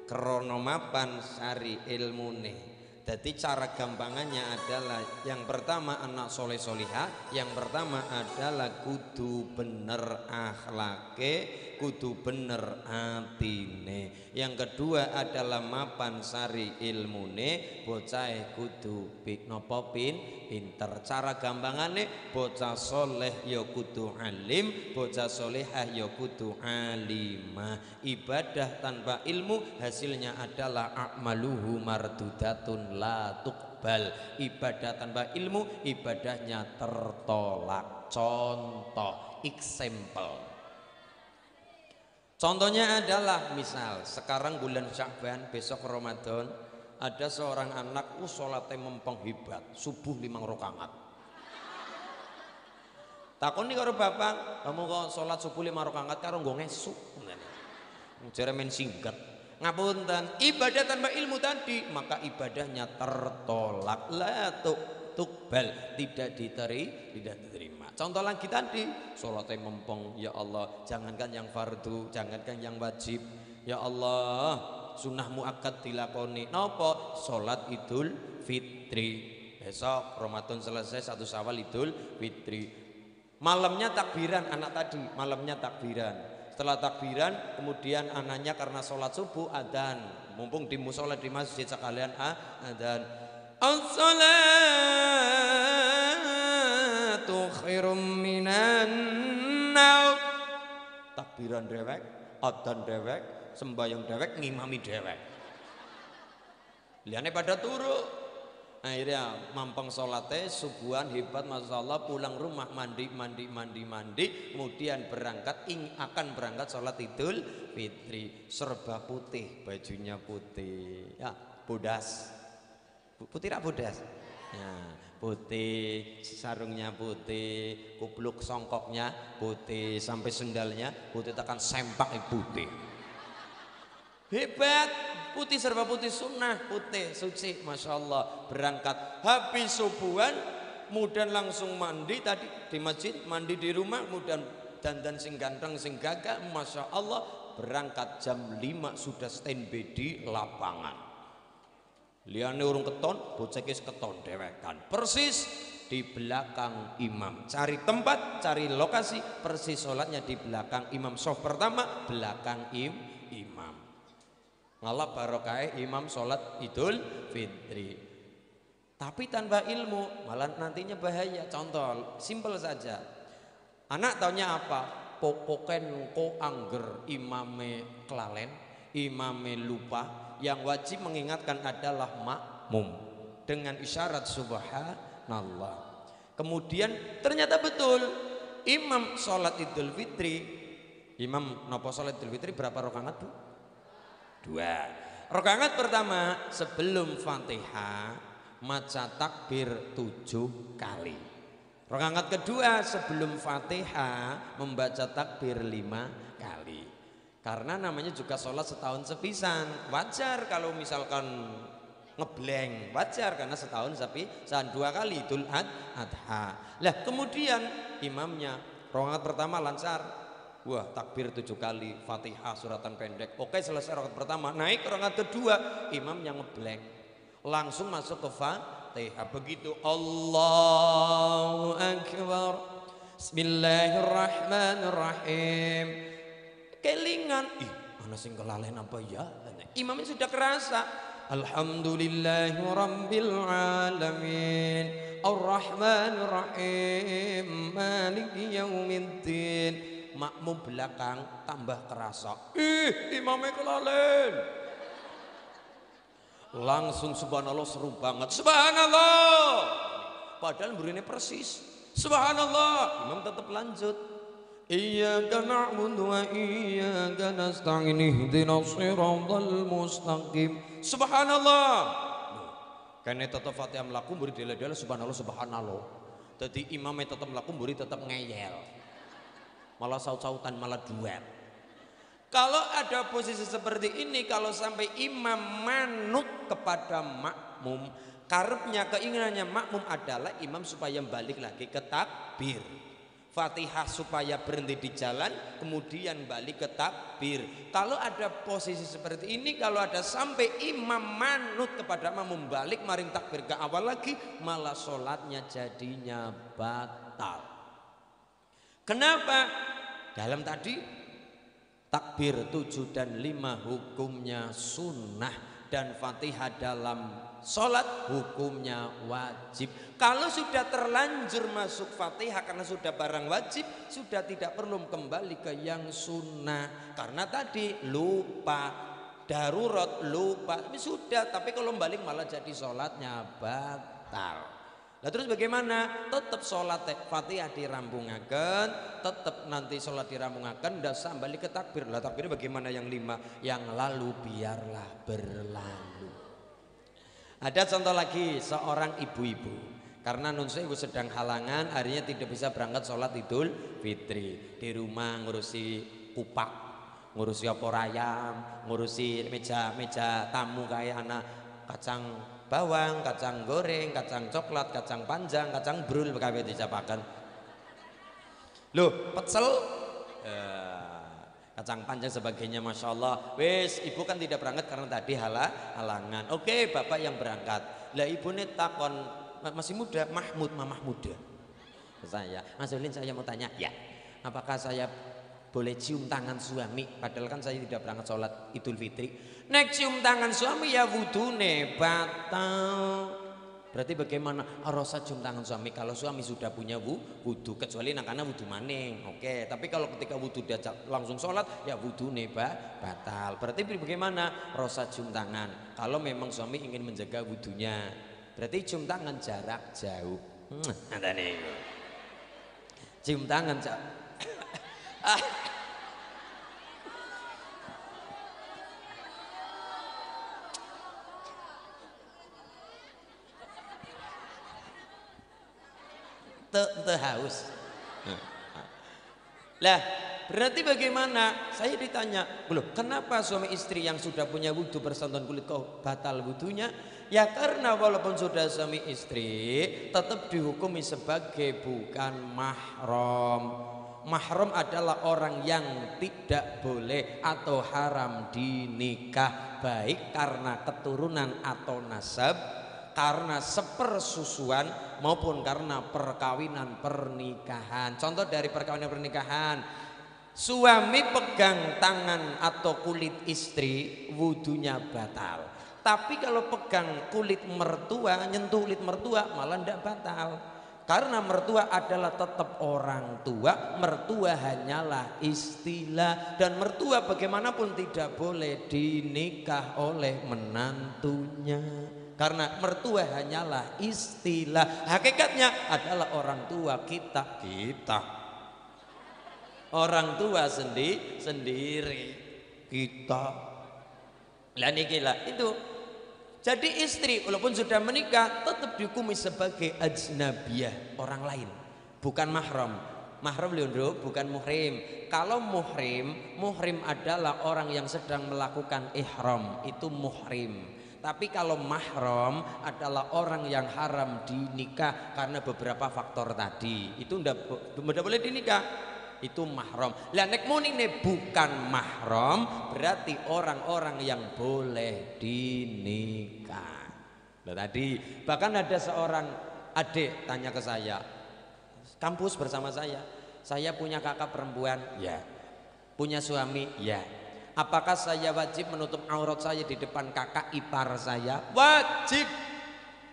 krono mapan sari ilmune. Jadi cara gampangannya adalah yang pertama anak soleh solihah, yang pertama adalah kudu bener akhlake, kudu bener atine. Yang kedua adalah mapan sari ilmune, bocah kudu nopo pinter. Cara gampangane bocah soleh ya kudu alim, bocah solehah ya kudu alimah. Ibadah tanpa ilmu hasilnya adalah a'maluhu mardudatun la tuqbal. Ibadah tanpa ilmu ibadahnya tertolak. Contoh, example. Contohnya adalah misal sekarang bulan Sya'ban, besok Ramadan, ada seorang anak sholatnya mempeng hebat, subuh 5 rakaat. Takoni karo bapak, kamu kok sholat subuh 5 rakaat karo nggo ngesuk. Jare men singkat. Ngapunten, ibadah tanpa ilmu tadi maka ibadahnya tertolak, la tuqbal, tidak diterima. Contoh lagi tadi, sholatnya mempeng, ya Allah, jangankan yang fardu, jangankan yang wajib, ya Allah, sunnah muakkad dilakoni. Napa? Sholat Idul Fitri. Besok Ramadan selesai 1 Syawal Idul Fitri. Malamnya takbiran anak tadi, malamnya takbiran. Setelah takbiran, kemudian anaknya karena sholat subuh adzan, mumpung di musola di masjid sekalian adzan. As-salatu khairum minan naum. Takbiran dewek, adzan dewek, sembahyang dewek, ngimami dewek. Liane pada turu. Akhirnya mampeng sholatnya subuhan hebat, masya Allah, pulang rumah mandi, kemudian akan berangkat sholat Idul Fitri, serba putih, bajunya putih, ya bodas, putih rak bodas, ya putih, sarungnya putih, kupluk songkoknya putih, sampai sendalnya putih, tekan sempak putih. Hebat, putih serba putih, sunnah putih, suci, masya Allah. Berangkat habis subuhan, kemudian langsung mandi tadi di masjid, mandi di rumah, kemudian dandan sing ganteng sing gagah, masya Allah. Berangkat jam 5 sudah standby di lapangan. Liane urung keton, bocah wis keton dewekan. Persis di belakang imam. Cari tempat, cari lokasi, persis sholatnya di belakang imam. Sof pertama, belakang imam. Ngalap barokah imam sholat Idul Fitri. Tapi tanpa ilmu malah nantinya bahaya. Contoh simpel saja, anak taunya apa? Pokoken ko angger imame kelalen, imame lupa. Yang wajib mengingatkan adalah makmum dengan isyarat subhanallah. Kemudian ternyata betul imam sholat Idul Fitri, imam nopo sholat Idul Fitri berapa rakaat Bu? 2. Rakaat pertama sebelum Fatihah maca takbir 7 kali. Rakaat kedua sebelum Fatihah membaca takbir 5 kali. Karena namanya juga sholat setahun sepisan. Wajar kalau misalkan ngebleng, wajar karena setahun sepisan 2 kali Idul Adha. Lah kemudian imamnya rakaat pertama lancar. Wah, takbir 7 kali, Fatihah suratan pendek. Oke, selesai rakaat pertama, naik rakaat kedua, imamnya ngeblank. Langsung masuk ke Fatihah. Begitu Allahu Akbar, Bismillahirrahmanirrahim. Kelingan, mana sing kelalen apa ya? Imamnya sudah kerasa. Alhamdulillahi rabbil alamin, Ar-Rahmanirrahim, Maliki yaumiddin. Makmum belakang tambah kerasa, imamnya kelalen. Langsung subhanallah, seru banget, subhanallah. Padahal burine persis, subhanallah. Imam tetap lanjut, iyyaka na'budu wa iyyaka nasta'in ihdinas siratal mustaqim. Subhanallah. Karena tetap Fatihah melaku murid dela-dela subhanallah subhanallah. Jadi imamnya tetap melaku murid tetap ngeyel. Malah saut-sautan, malah duet. Kalau ada posisi seperti ini, kalau sampai imam manut kepada makmum, makmum. Karepnya keinginannya makmum adalah imam supaya balik lagi ke takbir. Fatihah supaya berhenti di jalan, kemudian balik ke takbir. Kalau ada posisi seperti ini, kalau ada sampai imam manut kepada makmum balik maring takbir ke awal lagi, malah sholatnya jadinya batal. Kenapa? Dalam tadi takbir 7 dan 5 hukumnya sunnah, dan Fatihah dalam sholat hukumnya wajib. Kalau sudah terlanjur masuk Fatihah karena sudah barang wajib, sudah tidak perlu kembali ke yang sunnah. Karena tadi lupa, darurat lupa, sudah. Tapi kalau balik malah jadi sholatnya batal. Nah terus bagaimana? Tetap sholat Fatihah dirampungaken, tetap nanti sholat dirampungaken, ndak usah balik ke takbir. Lah takbir bagaimana yang 5? Yang lalu biarlah berlalu. Ada contoh lagi, seorang ibu-ibu karena nun sewu sedang halangan, akhirnya tidak bisa berangkat sholat Idul Fitri. Di rumah ngurusi kupak, ngurusi opor ayam, ngurusi meja tamu kayak anak kacang bawang, kacang goreng, kacang coklat, kacang panjang, kacang brul kabeh dicapaken. Loh, pecel kacang panjang sebagainya, masya Allah. Wes, ibu kan tidak berangkat karena tadi halangan. Oke, bapak yang berangkat. Lah ibu ini takon, masih muda, mamah muda. Saya, Mas Ulin, saya mau tanya, ya, apakah saya boleh cium tangan suami? Padahal kan saya tidak berangkat sholat Idul Fitri. Nek cium tangan suami ya wudune batal. Berarti bagaimana rasa cium tangan suami kalau suami sudah punya wudu, kecuali karena wudu maning. Oke, tapi kalau ketika wudu dia langsung sholat ya wudune batal. Berarti bagaimana rasa cium tangan kalau memang suami ingin menjaga wudunya? Berarti cium tangan jarak jauh. Ada nih. Cium tangan haus. Lah, berarti bagaimana? Saya ditanya, "Loh, kenapa suami istri yang sudah punya wudu bersentuhan kulit kok batal wudunya?" Ya karena walaupun sudah suami istri, tetap dihukumi sebagai bukan mahram. Mahram adalah orang yang tidak boleh atau haram dinikah, baik karena keturunan atau nasab, karena sepersusuan maupun karena perkawinan pernikahan. Contoh dari perkawinan pernikahan, suami pegang tangan atau kulit istri, wudunya batal. Tapi kalau pegang kulit mertua, nyentuh kulit mertua malah tidak batal. Karena mertua adalah tetap orang tua, mertua hanyalah istilah, dan mertua bagaimanapun tidak boleh dinikah oleh menantunya. Karena mertua hanyalah istilah, hakikatnya adalah orang tua kita. Orang tua sendiri kita. Lah nikilah itu. Jadi istri walaupun sudah menikah tetap dihukumi sebagai ajnabiyah, orang lain, bukan mahram. Mahram lho, bukan muhrim. Kalau muhrim adalah orang yang sedang melakukan ihram, itu muhrim. Tapi kalau mahram adalah orang yang haram dinikah karena beberapa faktor tadi. Itu tidak boleh dinikah. Itu mahram. Lah nek muni ne bukan mahram, berarti orang-orang yang boleh dinikah. Lah tadi bahkan ada seorang adik tanya ke saya, kampus bersama saya punya kakak perempuan, ya. Punya suami, ya. Apakah saya wajib menutup aurat saya di depan kakak ipar saya? Wajib.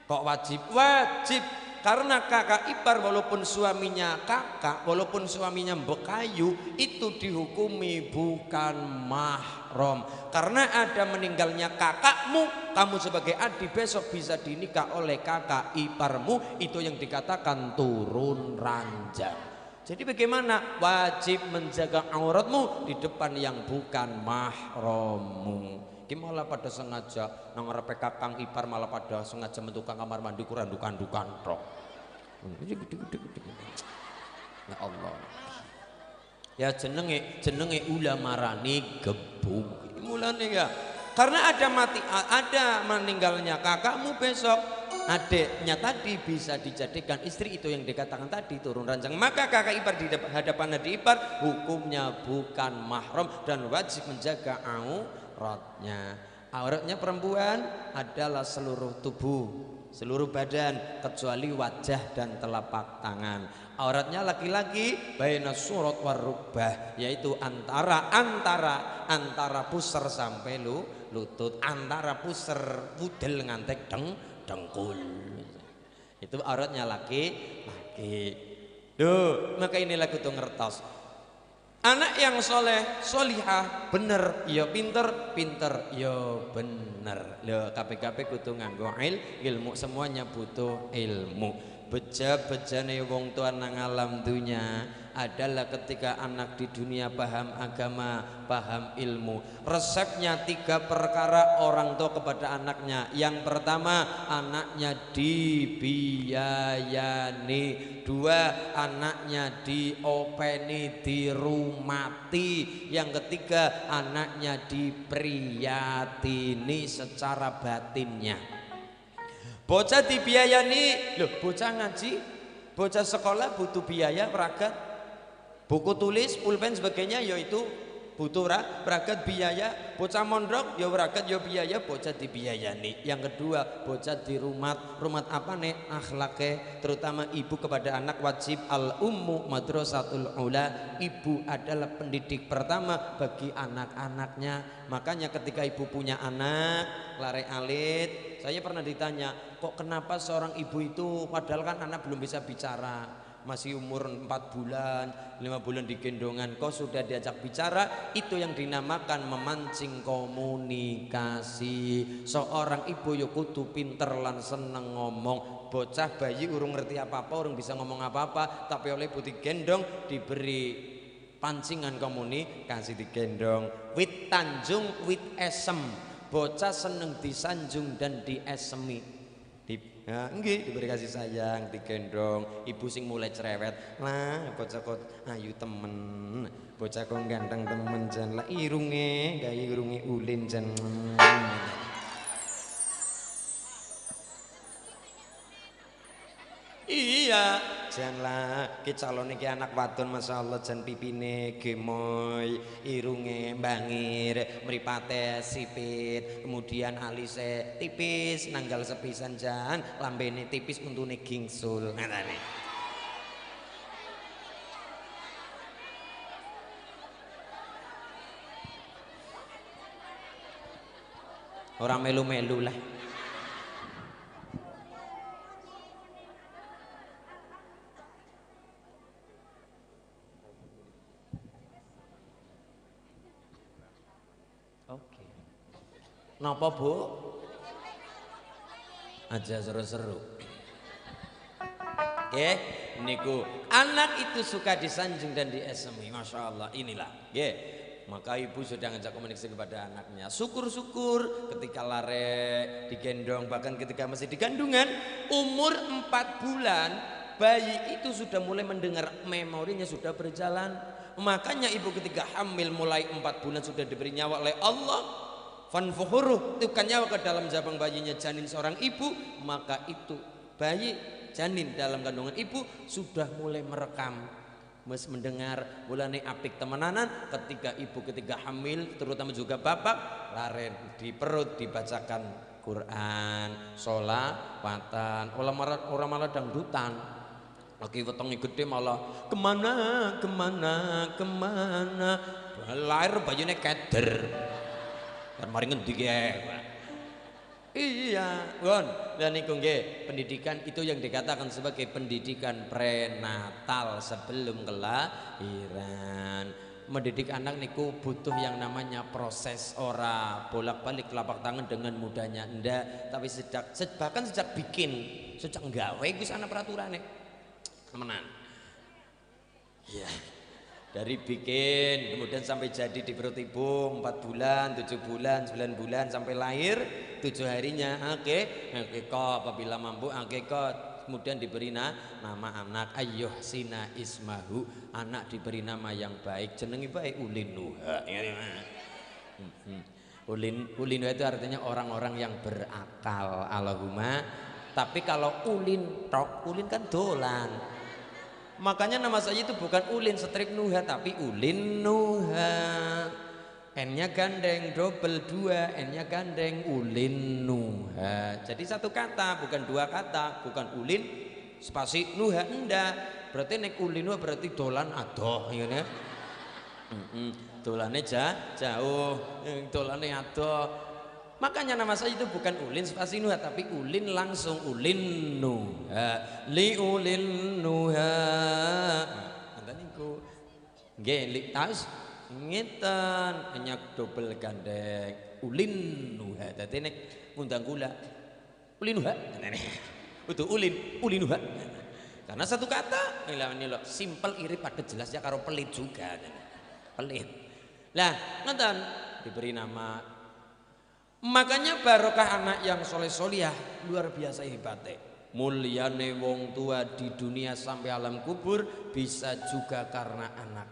Kok wajib? Wajib. Karena kakak ipar walaupun suaminya kakak, walaupun suaminya bekayu, itu dihukumi bukan mahram. Karena ada meninggalnya kakakmu, kamu sebagai adik besok bisa dinikah oleh kakak iparmu, itu yang dikatakan turun ranjang. Jadi bagaimana? Wajib menjaga auratmu di depan yang bukan mahrammu. Malah pada sengaja nang ngarepe kakang ipar, malah pada sengaja mentukang kamar mandi kurandukan-dukan tok. Ya Allah. Ya jenenge ulah marani gebung. Mulane ya Karena ada meninggalnya kakakmu besok, adiknya tadi bisa dijadikan istri, itu yang dikatakan tadi turun ranjang. Maka kakak ipar di hadapan adik ipar hukumnya bukan mahram dan wajib menjaga auratnya. Auratnya perempuan adalah seluruh tubuh, seluruh badan kecuali wajah dan telapak tangan. Auratnya laki-laki baina surat warukbah, yaitu antara pusar sampai lutut, antara pusar pudel ngantek dengkul. Itu auratnya laki-laki. Duh, maka inilah kudu ngertos. Anak yang soleh, solihah, bener, ya pinter, ya bener. Loh, KPKP kudu nganggo ilmu, semuanya butuh ilmu. Beja-bejane wong tua nang alam dunia adalah ketika anak di dunia paham agama, paham ilmu. Resepnya 3 perkara orang tua kepada anaknya. Yang pertama, anaknya dibiayani. 2, anaknya diopeni, dirumati. Yang ketiga, anaknya dipriyatini secara batinnya. Bocah dibiayani, loh bocah ngaji, bocah sekolah butuh biaya peragat, buku tulis, pulpen sebagainya, yaitu butuh peragat biaya. Bocah mondok ya peragat ya biaya, bocah dibiayani. Yang kedua, bocah di rumah apa nih akhlaknya, terutama ibu kepada anak wajib al ummu madrasatul ula. Ibu adalah pendidik pertama bagi anak-anaknya. Makanya ketika ibu punya anak lare alit, saya pernah ditanya, kok kenapa seorang ibu itu padahal kan anak belum bisa bicara, masih umur 4 bulan, 5 bulan digendongan, kok sudah diajak bicara? Itu yang dinamakan memancing komunikasi. Seorang ibu yo kudu pinter lan seneng ngomong. Bocah bayi urung ngerti apa-apa, urung bisa ngomong apa-apa, tapi oleh ibu digendong, diberi pancingan komunikasi, digendong. Wit tanjung, wit esem. Bocah seneng disanjung dan diesemi. Diberi kasih sayang, digendong. Ibu sing mulai cerewet, lah bocah kok ayu temen, bocah kok ganteng temen jan, lah irunge gawe irunge ulin jan. Iya, jan lah ki calon iki anak wadon masyaallah, jan pipine gemoy, irunge bangir, mripate sipit, kemudian alise tipis, nanggal sepisan jan, lambene tipis, untune gingsul. Ngatane. Ora melu-melu lah. Napa Bu? Aja seru-seru. Oke, niku anak itu suka disanjung dan diesemi, masya Allah. Inilah, maka ibu sudah ngajak komunikasi kepada anaknya. Syukur-syukur ketika lare, digendong, bahkan ketika masih di kandungan, umur 4 bulan, bayi itu sudah mulai mendengar, memorinya sudah berjalan. Makanya ibu ketika hamil mulai 4 bulan sudah diberi nyawa oleh Allah. Fanfuhuruh, tiupkan nyawa ke dalam jabang bayinya janin seorang ibu, maka itu bayi janin dalam kandungan ibu sudah mulai merekam, mendengar, mulai apik temenanan. Ketika ibu ketika hamil, terutama juga bapak, laren di perut dibacakan Quran, sholawatan, orang malah dangdutan. Lagi wetenge gede malah kemana, lahir bayinya keder. Dan mari ngendi iya, Gon. Dan niku nggih, pendidikan itu yang dikatakan sebagai pendidikan prenatal sebelum kelahiran. Mendidik anak niku butuh yang namanya proses, ora bolak-balik telapak tangan dengan mudahnya, ndak, tapi bahkan sejak bikin, sejak nggawe iku ana peraturane. Temenan. Iya. Dari bikin kemudian sampai jadi di perut ibu 4 bulan, 7 bulan, 9 bulan sampai lahir 7 harinya akikah, apabila mampu akikah, kemudian diberi nama anak ayyuh sina ismahu, anak diberi nama yang baik, jenengi baik ulin nuha. Ulin itu artinya orang-orang yang berakal. Allahumma. Tapi kalau ulin kan dolan. Makanya nama saya itu bukan Ulin Strip Nuha tapi Ulin Nuha. N-nya gandeng double 2, N-nya gandeng Ulin Nuha. Jadi satu kata bukan dua kata, bukan Ulin spasi Nuha enggak. Berarti nek Ulin Nuha berarti dolan adoh ya. Dolannya jauh, dolannya adoh. Makanya nama saya itu bukan Ulin spasi Nuha tapi Ulin langsung Ulin Nuha. Li Ulin Nuha. Nanti niku nggih li taus ngeten hanya double gandeng Ulin Nuha. Dadi nek ngundang kula Ulin Nuha. Utuh Ulin Nuha. Karena satu kata ini loh simpel irit padat jelas ya karo pelit juga. Pelit. Lah ngeten diberi nama. Makanya barokah anak yang soleh solihah luar biasa hebatnya. Mulyane wong tua di dunia sampai alam kubur bisa juga karena anak.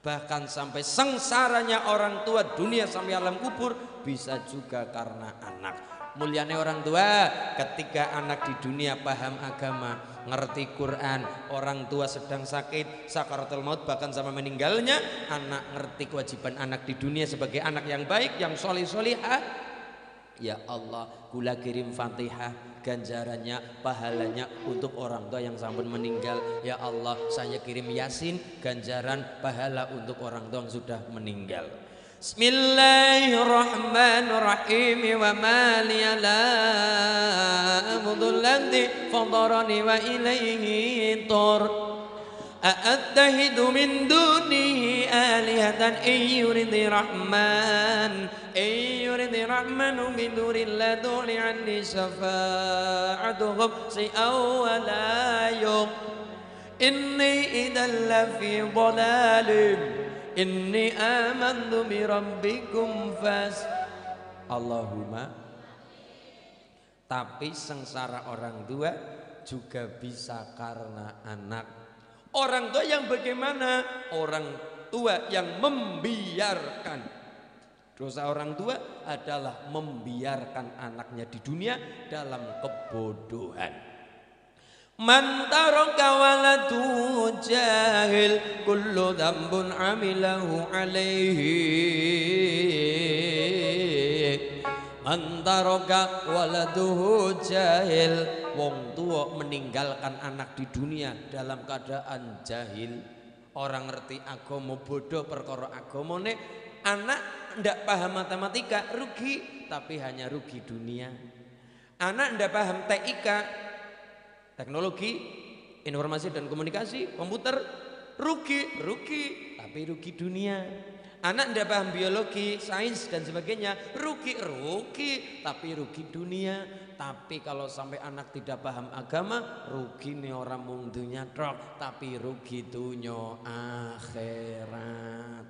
Bahkan sampai sengsaranya orang tua dunia sampai alam kubur bisa juga karena anak. Mulyane orang tua ketika anak di dunia paham agama, ngerti Quran, orang tua sedang sakit, sakaratul maut bahkan sama meninggalnya, anak ngerti kewajiban anak di dunia sebagai anak yang baik, yang soleh solihah. Ya Allah, kula kirim Fatihah ganjarannya, pahalanya untuk orang tua yang sampun meninggal. Ya Allah, saya kirim Yasin ganjaran pahala untuk orang tua yang sudah meninggal. Bismillahirrahmanirrahim. Wa ma liya la a'budu alladhi fadarani wa ilayhi tur. A'attahidu min dunihi alihatan ayyuridi rahman ayyuridi rahmanu bidurin la duni anni syafa'atuhum si'aw wa la yum inni idan lafi dhalalim inni amantu bi rabbikum fas. Allahumma. Tapi sengsara orang tua juga bisa karena anak. Orang tua yang bagaimana? Orang tua yang membiarkan. Dosa orang tua adalah membiarkan anaknya di dunia dalam kebodohan. Man taraka waladu jahil kullu dzambun amilahu alaihi. Man taraka waladuhu jahil, wong tua meninggalkan anak di dunia dalam keadaan jahil. Orang ngerti agama bodoh perkara agamane, anak ndak paham matematika rugi, tapi hanya rugi dunia. Anak ndak paham TIK, teknologi informasi dan komunikasi, komputer, rugi, tapi rugi dunia. Anak ndak paham biologi, sains dan sebagainya, rugi, tapi rugi dunia. Tapi kalau sampai anak tidak paham agama, rugi nih orang mung dunya tok, tapi rugi dunya akhirat.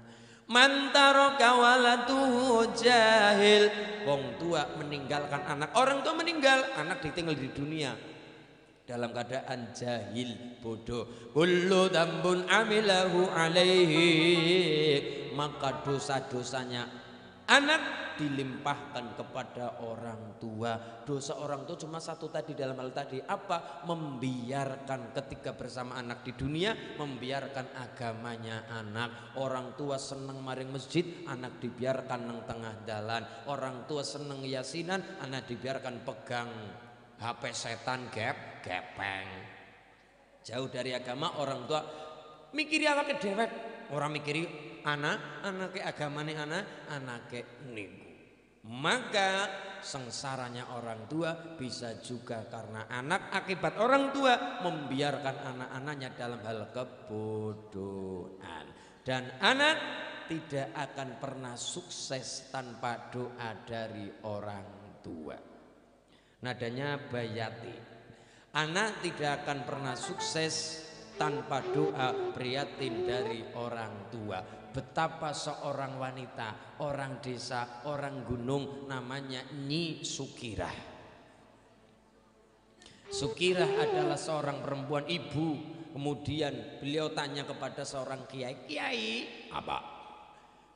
Mantaro kawalatuhu jahil, wong tua meninggalkan anak. Orang tua meninggal, anak ditinggal di dunia dalam keadaan jahil, bodoh. Kullu dzambun amilahu alaihi, maka dosa-dosanya anak dilimpahkan kepada orang tua. Dosa orang tua cuma satu tadi dalam hal tadi, apa? Membiarkan ketika bersama anak di dunia, membiarkan agamanya anak. Orang tua seneng maring masjid, anak dibiarkan nang tengah dalan. Orang tua seneng yasinan, anak dibiarkan pegang HP setan gepeng. Jauh dari agama, orang tua mikiri awake dhewek, ora mikiri anake agamane anake niku. Maka sengsaranya orang tua bisa juga karena anak, akibat orang tua membiarkan anak-anaknya dalam hal kebodohan. Dan anak tidak akan pernah sukses tanpa doa dari orang tua. Nadanya bayati. Anak tidak akan pernah sukses tanpa doa prihatin dari orang tua. Betapa seorang wanita, orang desa, orang gunung namanya Nyi Sukirah. Sukirah adalah seorang perempuan ibu. Kemudian beliau tanya kepada seorang kiai, "Kiai, apa?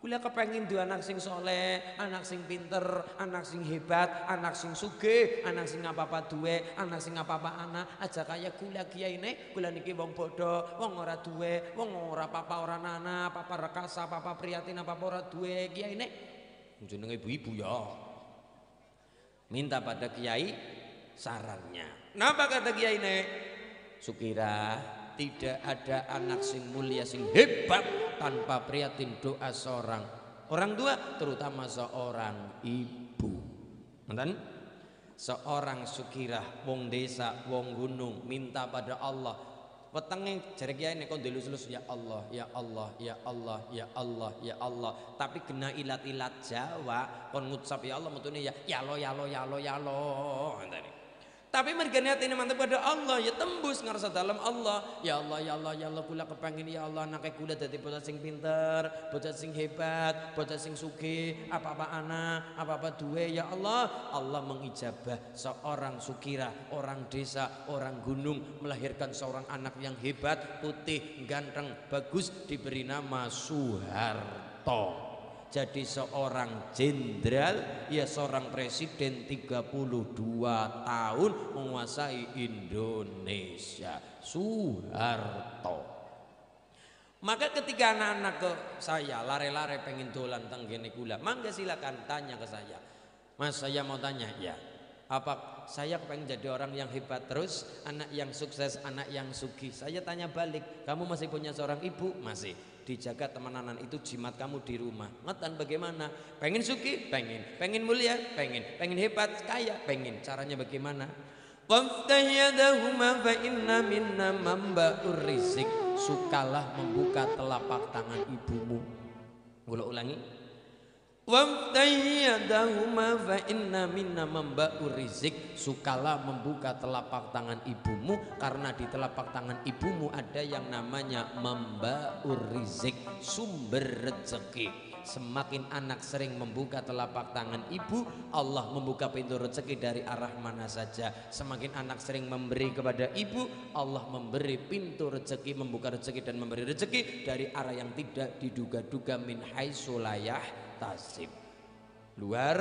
Kula kepengin duwe anak sing soleh, anak sing pinter, anak sing hebat, anak sing sugih, anak sing apa-apa duwe, anak sing apa-apa anak. Aja kaya kula kiyaine, kula niki wong bodho, wong ora duwe, wong ora apa-apa ora nana, apa-apa rekasa, apa-apa prihatin, apa-apa ora duwe kiyaine. Jenenge ibu-ibu ya. Minta pada kiai sarannya. Napa kata kiyaine? Sukira, tidak ada anak sing mulia sing hebat tanpa prihatin doa seorang orang tua, terutama seorang ibu. Nonton? Seorang Sukirah, wong desa, wong gunung, minta pada Allah. Wetenge jare kiai nek kon delus-delus ya Allah, ya Allah, ya Allah, ya Allah, ya Allah. Tapi kena ilat-ilat Jawa, kon ngucap ya Allah metune ya Allah, ya Allah, ya Allah, ya Allah. Ngene. Tapi mergane atine mantep pada Allah ya tembus ngarsa dalam Allah. Ya Allah, ya Allah, ya Allah, kula kepengin ya Allah anake kula dadi bocah sing pinter, bocah sing hebat, bocah sing sugih, apa-apa anak, apa-apa duwe ya Allah. Allah mengijabah seorang Sukira, orang desa, orang gunung melahirkan seorang anak yang hebat, putih, ganteng, bagus, diberi nama Soeharto. Jadi seorang jenderal, ya seorang presiden 32 tahun menguasai Indonesia, Soeharto. Maka ketika anak-anak ke saya lare-lare pengen dolan tenggene kula, mangga silakan tanya ke saya. Mas, saya mau tanya, ya. Apa saya pengen jadi orang yang hebat terus, anak yang sukses, anak yang sugih. Saya tanya balik, kamu masih punya seorang ibu? Masih. Dijaga temenanan itu jimat kamu di rumah. Ngoten bagaimana? Pengen sugih? Pengen. Pengen mulia? Pengen. Pengen hebat? Kaya? Pengen. Caranya bagaimana? Waftah yadahuma fa inna minna mamba'ur rizq. Sukalah membuka telapak tangan ibumu. Ulang ulangi. Wamtayyadahuma fa inna minna mamba'ur rizq. Sukalah membuka telapak tangan ibumu, karena di telapak tangan ibumu ada yang namanya mamba'ur rizq, sumber rezeki. Semakin anak sering membuka telapak tangan ibu, Allah membuka pintu rezeki dari arah mana saja. Semakin anak sering memberi kepada ibu, Allah memberi pintu rezeki, membuka rezeki dan memberi rezeki dari arah yang tidak diduga-duga, min haitsu la yahtasib. Luar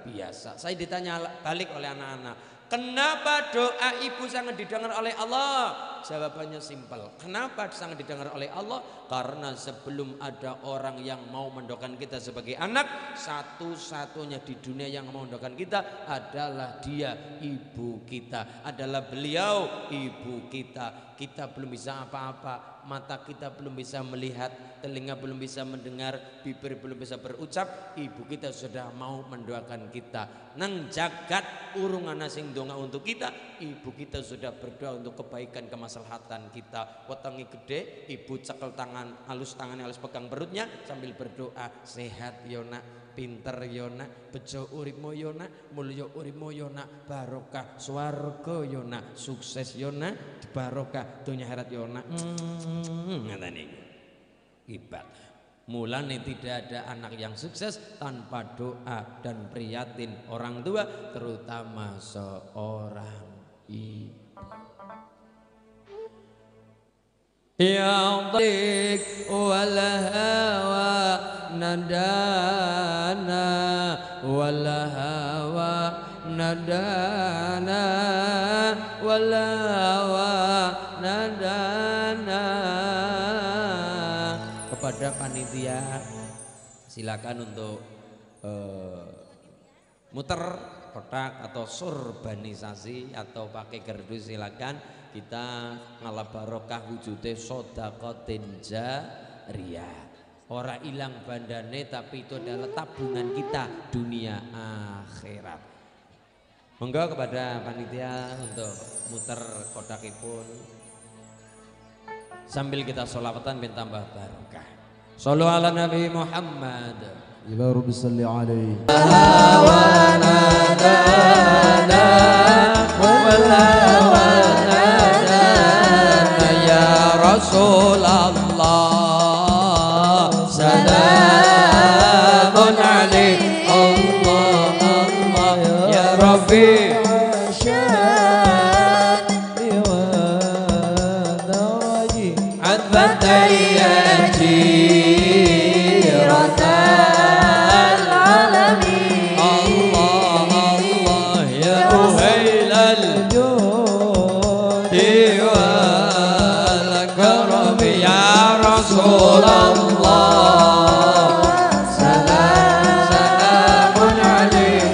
biasa. Saya ditanya balik oleh anak-anak, kenapa doa ibu sangat didengar oleh Allah? Jawabannya simpel. Kenapa sangat didengar oleh Allah? Karena sebelum ada orang yang mau mendoakan kita sebagai anak, satu-satunya di dunia yang mau mendoakan kita adalah dia, ibu kita. Adalah beliau, ibu kita. Kita belum bisa apa-apa, mata kita belum bisa melihat, telinga belum bisa mendengar, bibir belum bisa berucap, ibu kita sudah mau mendoakan kita. Nang jagat urung ana sing donga untuk kita, ibu kita sudah berdoa untuk kebaikan, kemaslahatan kita. Wetengi gede, ibu cekel tangan, tangannya halus pegang perutnya sambil berdoa, sehat yo nak, pinter yo nak, bejo uripmu yo nak, mulya uripmu yo nak, barokah swarga yo nak, sukses yo nak, barokah dunya akhirat yo nak. Ngene iki. Ibat. Mulane tidak ada anak yang sukses tanpa doa dan prihatin orang tua, terutama seorang ibu. Ya Tariq wal hawa nadana, wal hawa nadana, wal hawa nadana. Kepada panitia silakan untuk muter kotak atau surbanisasi atau pakai kerdus, silakan. Kita ngalah barokah wujude sodaqatin jariyah. Ora ilang bandane, tapi itu adalah tabungan kita dunia akhirat. Monggo kepada panitia untuk muter kotakipun sambil kita sholawatan bin tambah barokah. Shallu ala Nabi Muhammad. Ya Rabbi salli alaihi. Rasulullah salamun alaik Allah Allah ya Rabbi syani wa daraji adbatayati rata Rasulullah salamun alaik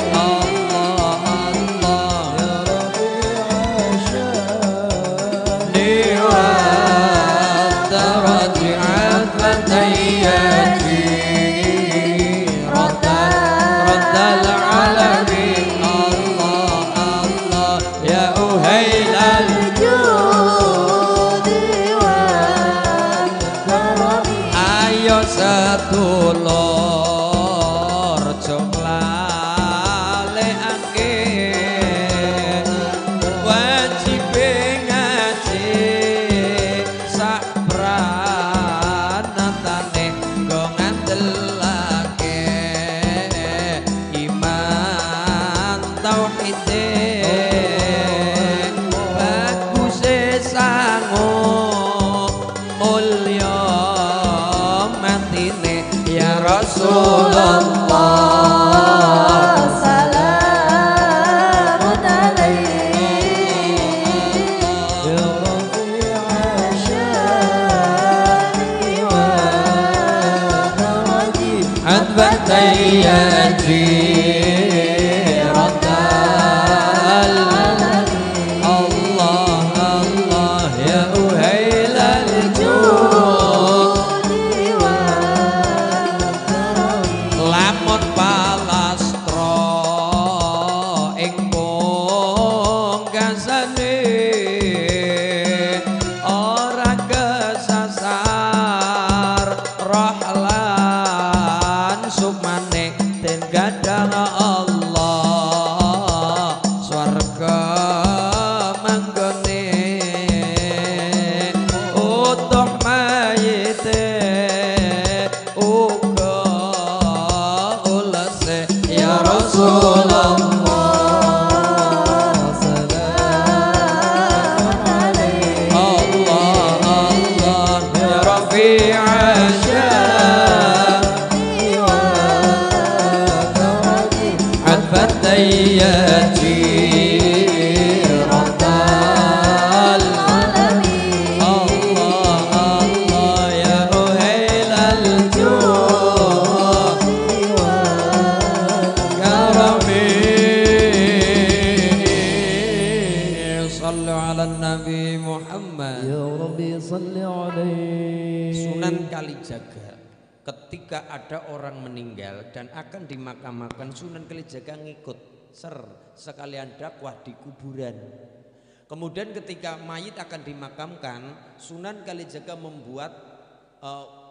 sedulur jonglalekake wajib ngaji sak pranatane nggo ngandelake iman tauhid baguse sangu mulya ya Rasulullah salamun alaik ya Rabi'a syari wa daraji adbatayati radal Allah Allah ya uhailal Sunan Kalijaga, ketika ada orang meninggal dan akan dimakamkan, Sunan Kalijaga ngikut sekalian dakwah di kuburan. Kemudian ketika mayit akan dimakamkan, Sunan Kalijaga membuat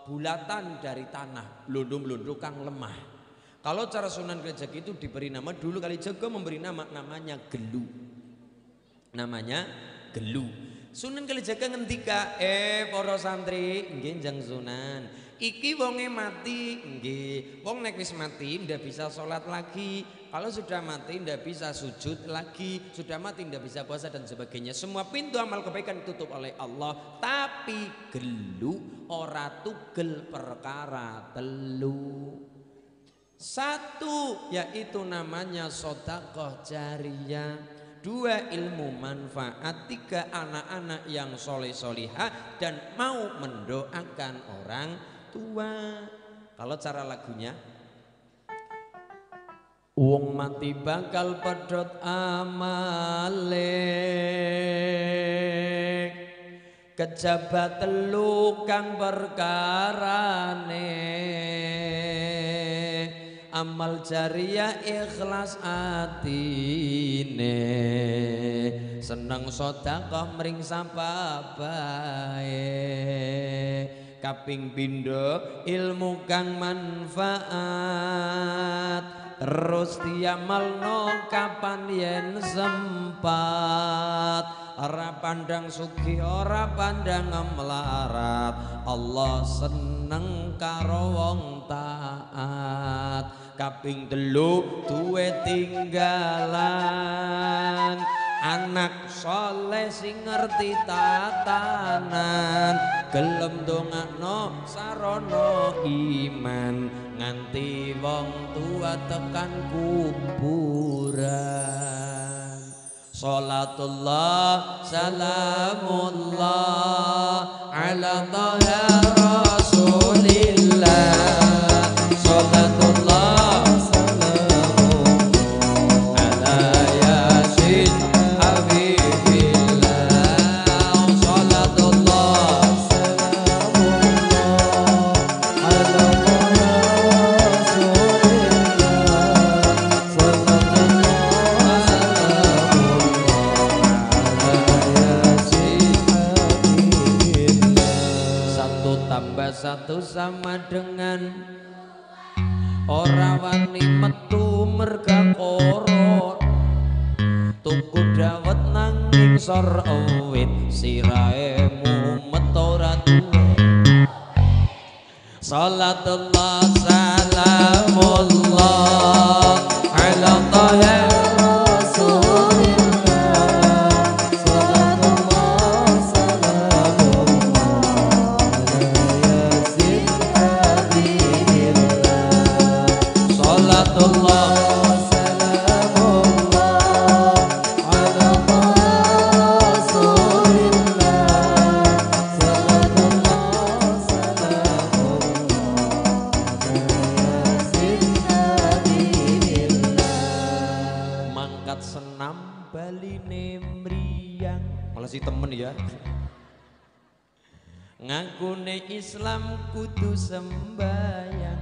bulatan dari tanah, blondong-blondong kang lemah. Kalau cara Sunan Kalijaga itu diberi nama, dulu Kalijaga memberi namanya Gelu. Namanya Gelu. Sunan Kalijaga ngendika, para santri, nggih Njang Sunan, iki wonge mati, nggih. Wong nek wis mati ndak bisa sholat lagi. Kalau sudah mati ndak bisa sujud lagi, sudah mati ndak bisa puasa dan sebagainya. Semua pintu amal kebaikan ditutup oleh Allah. Tapi gelu ora tugel perkara telu. Satu, yaitu namanya sedekah jariyah. Dua, ilmu manfaat. Tiga, anak-anak yang soleh-solihah dan mau mendoakan orang tua. Kalau cara lagunya, wong mati bakal pedhot amale, kejabat telu kang perkarane, amal jariyah ikhlas atine, seneng sedekah mring sababae. Kaping pindho ilmu kang manfaat, terus diamalno kapan yen sempat. Ora pandang sugih, ora pandang melarat, Allah seneng karo wong taat. Kaping telu duwe tinggalan, anak soleh sing ngerti tatanan, gelem dongakno sarana iman, nganti wong tua tekan kuburan. Salatullah salamullah ala taha rasul satu sama dengan ora wani metu merga koron tuku dawet nanging sor awit sirahe mumet ora duwe salatullah salamullah ala taha ngakune Islam kudu sembayang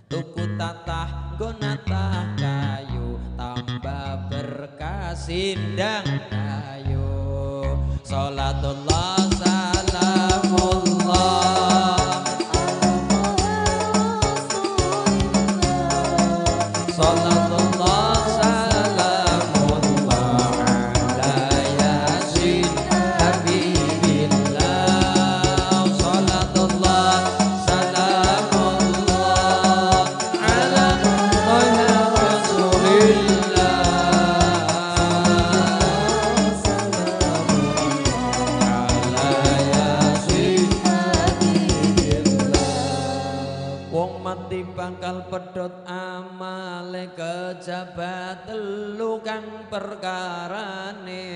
tuku tatah gonatah kayu tambah berkah sindang kayu salatullah salamullah salatullah bakal pedhot amale kejabat telu kang perkarane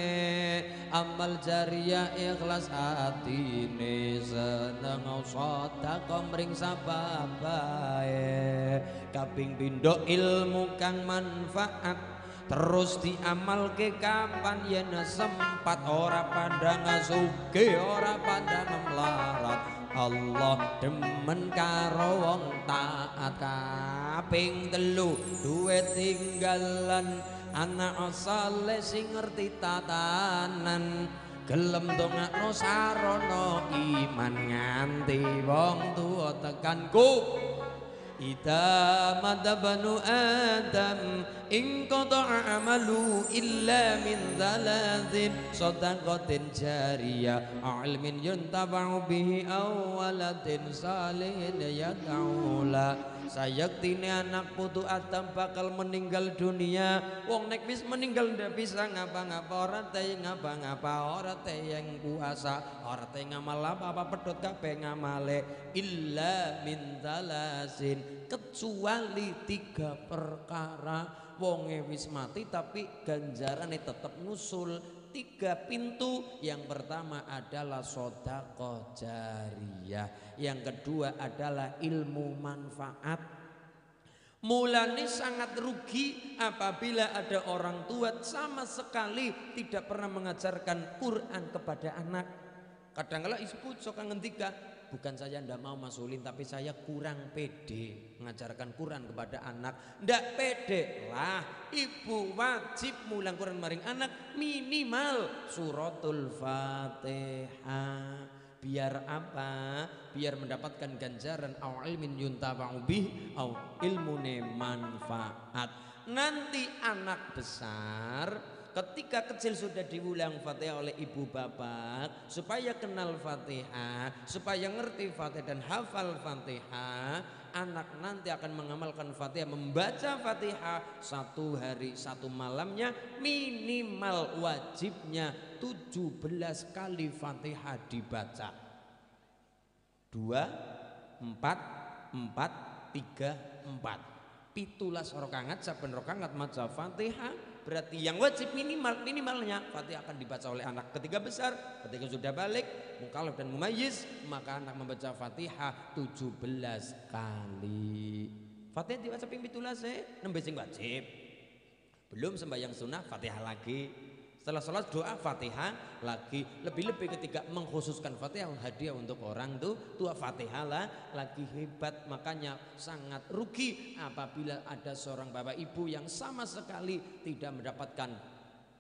amal jariah ikhlas hatine seneng sedekah mring sababae kaping pindho ilmu kang manfaat terus diamalke kapan yen sempat ora pandang sugih ora pandang melarat Allah demen karo wong taat kaping telu duwe tinggalan anak saleh sing ngerti tatanan gelem dongakno sarana iman nganti wong tuwa tekanku Ida madabanu Adam in qata'a amalu illa min thalathin sadaqatin jariyah ilmin yuntafa'u bihi aw waladin salihin yad'u la sayaktine anak putu Adam bakal meninggal dunia wong nek wis meninggal ndak bisa ngapa-ngapa ora te ngapa-ngapa ora te yang puasa ora te ngamal apa-apa pedhot kabeh ngamale illa min thalasin kecuali 3 perkara wonge wis mati tapi ganjarane tetap ngusul 3 pintu. Yang pertama adalah sedekah jariyah, yang kedua adalah ilmu manfaat. Mulane sangat rugi apabila ada orang tua sama sekali tidak pernah mengajarkan Quran kepada anak. Kadang-kala ibu sok ngendika, bukan saya ndak mau masulin tapi saya kurang pede mengajarkan Quran kepada anak. Ndak pede lah, ibu wajib mulang Quran maring anak minimal suratul Fatihah. Biar apa? Biar mendapatkan ganjaran au ilmin yuntafa'u bih au ilmune manfaat. Nanti anak besar ketika kecil sudah diulang Fatihah oleh ibu bapak supaya kenal Fatihah, supaya ngerti Fatihah dan hafal Fatihah. Anak nanti akan mengamalkan Fatihah, membaca Fatihah 1 hari 1 malamnya minimal wajibnya 17 kali Fatihah dibaca. 2, 4, 4, 3, 4. 17 rakaat, saben rakaat maca Fatihah. Berarti yang wajib minimalnya Fatihah akan dibaca oleh anak ketika besar. Ketika sudah balik mukallaf dan mumayyiz, maka anak membaca Fatihah 17 kali. Fatihah dibaca ping 17 nembe sing wajib. Belum sembahyang sunnah Fatihah lagi. Setelah sholat doa Fatihah lagi. Lebih-lebih ketika mengkhususkan Fatihah hadiah untuk orang tua Fatihah lah lagi hebat. Makanya sangat rugi apabila ada seorang bapak ibu yang sama sekali tidak mendapatkan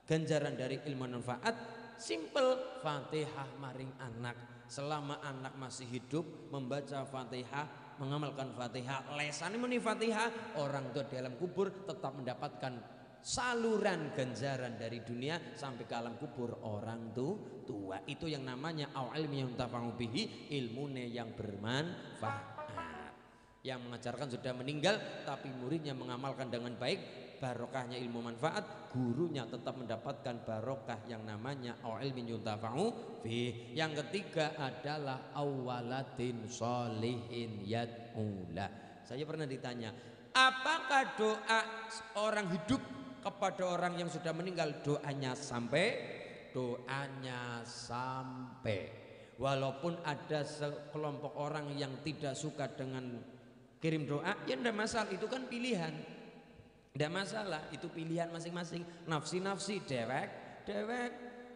ganjaran dari ilmu manfaat Simple, Fatihah maring anak. Selama anak masih hidup membaca Fatihah, mengamalkan Fatihah, lesane muni Fatihah, orang tua di alam kubur tetap mendapatkan saluran ganjaran dari dunia sampai ke alam kubur orang tua. Itu yang namanya au ilmi yuntafa'u bihi, ilmune yang bermanfaat. Yang mengajarkan sudah meninggal tapi muridnya mengamalkan dengan baik, barokahnya ilmu manfaat, gurunya tetap mendapatkan barokah yang namanya au ilmin yuntafa'u bih. Yang ketiga adalah awwalatin sholihin yad'ula. Saya pernah ditanya, apakah doa orang hidup kepada orang yang sudah meninggal doanya sampai? Doanya sampai. Walaupun ada sekelompok orang yang tidak suka dengan kirim doa, ya tidak masalah, itu kan pilihan. Tidak masalah, itu pilihan masing-masing. Nafsi-nafsi, dewek.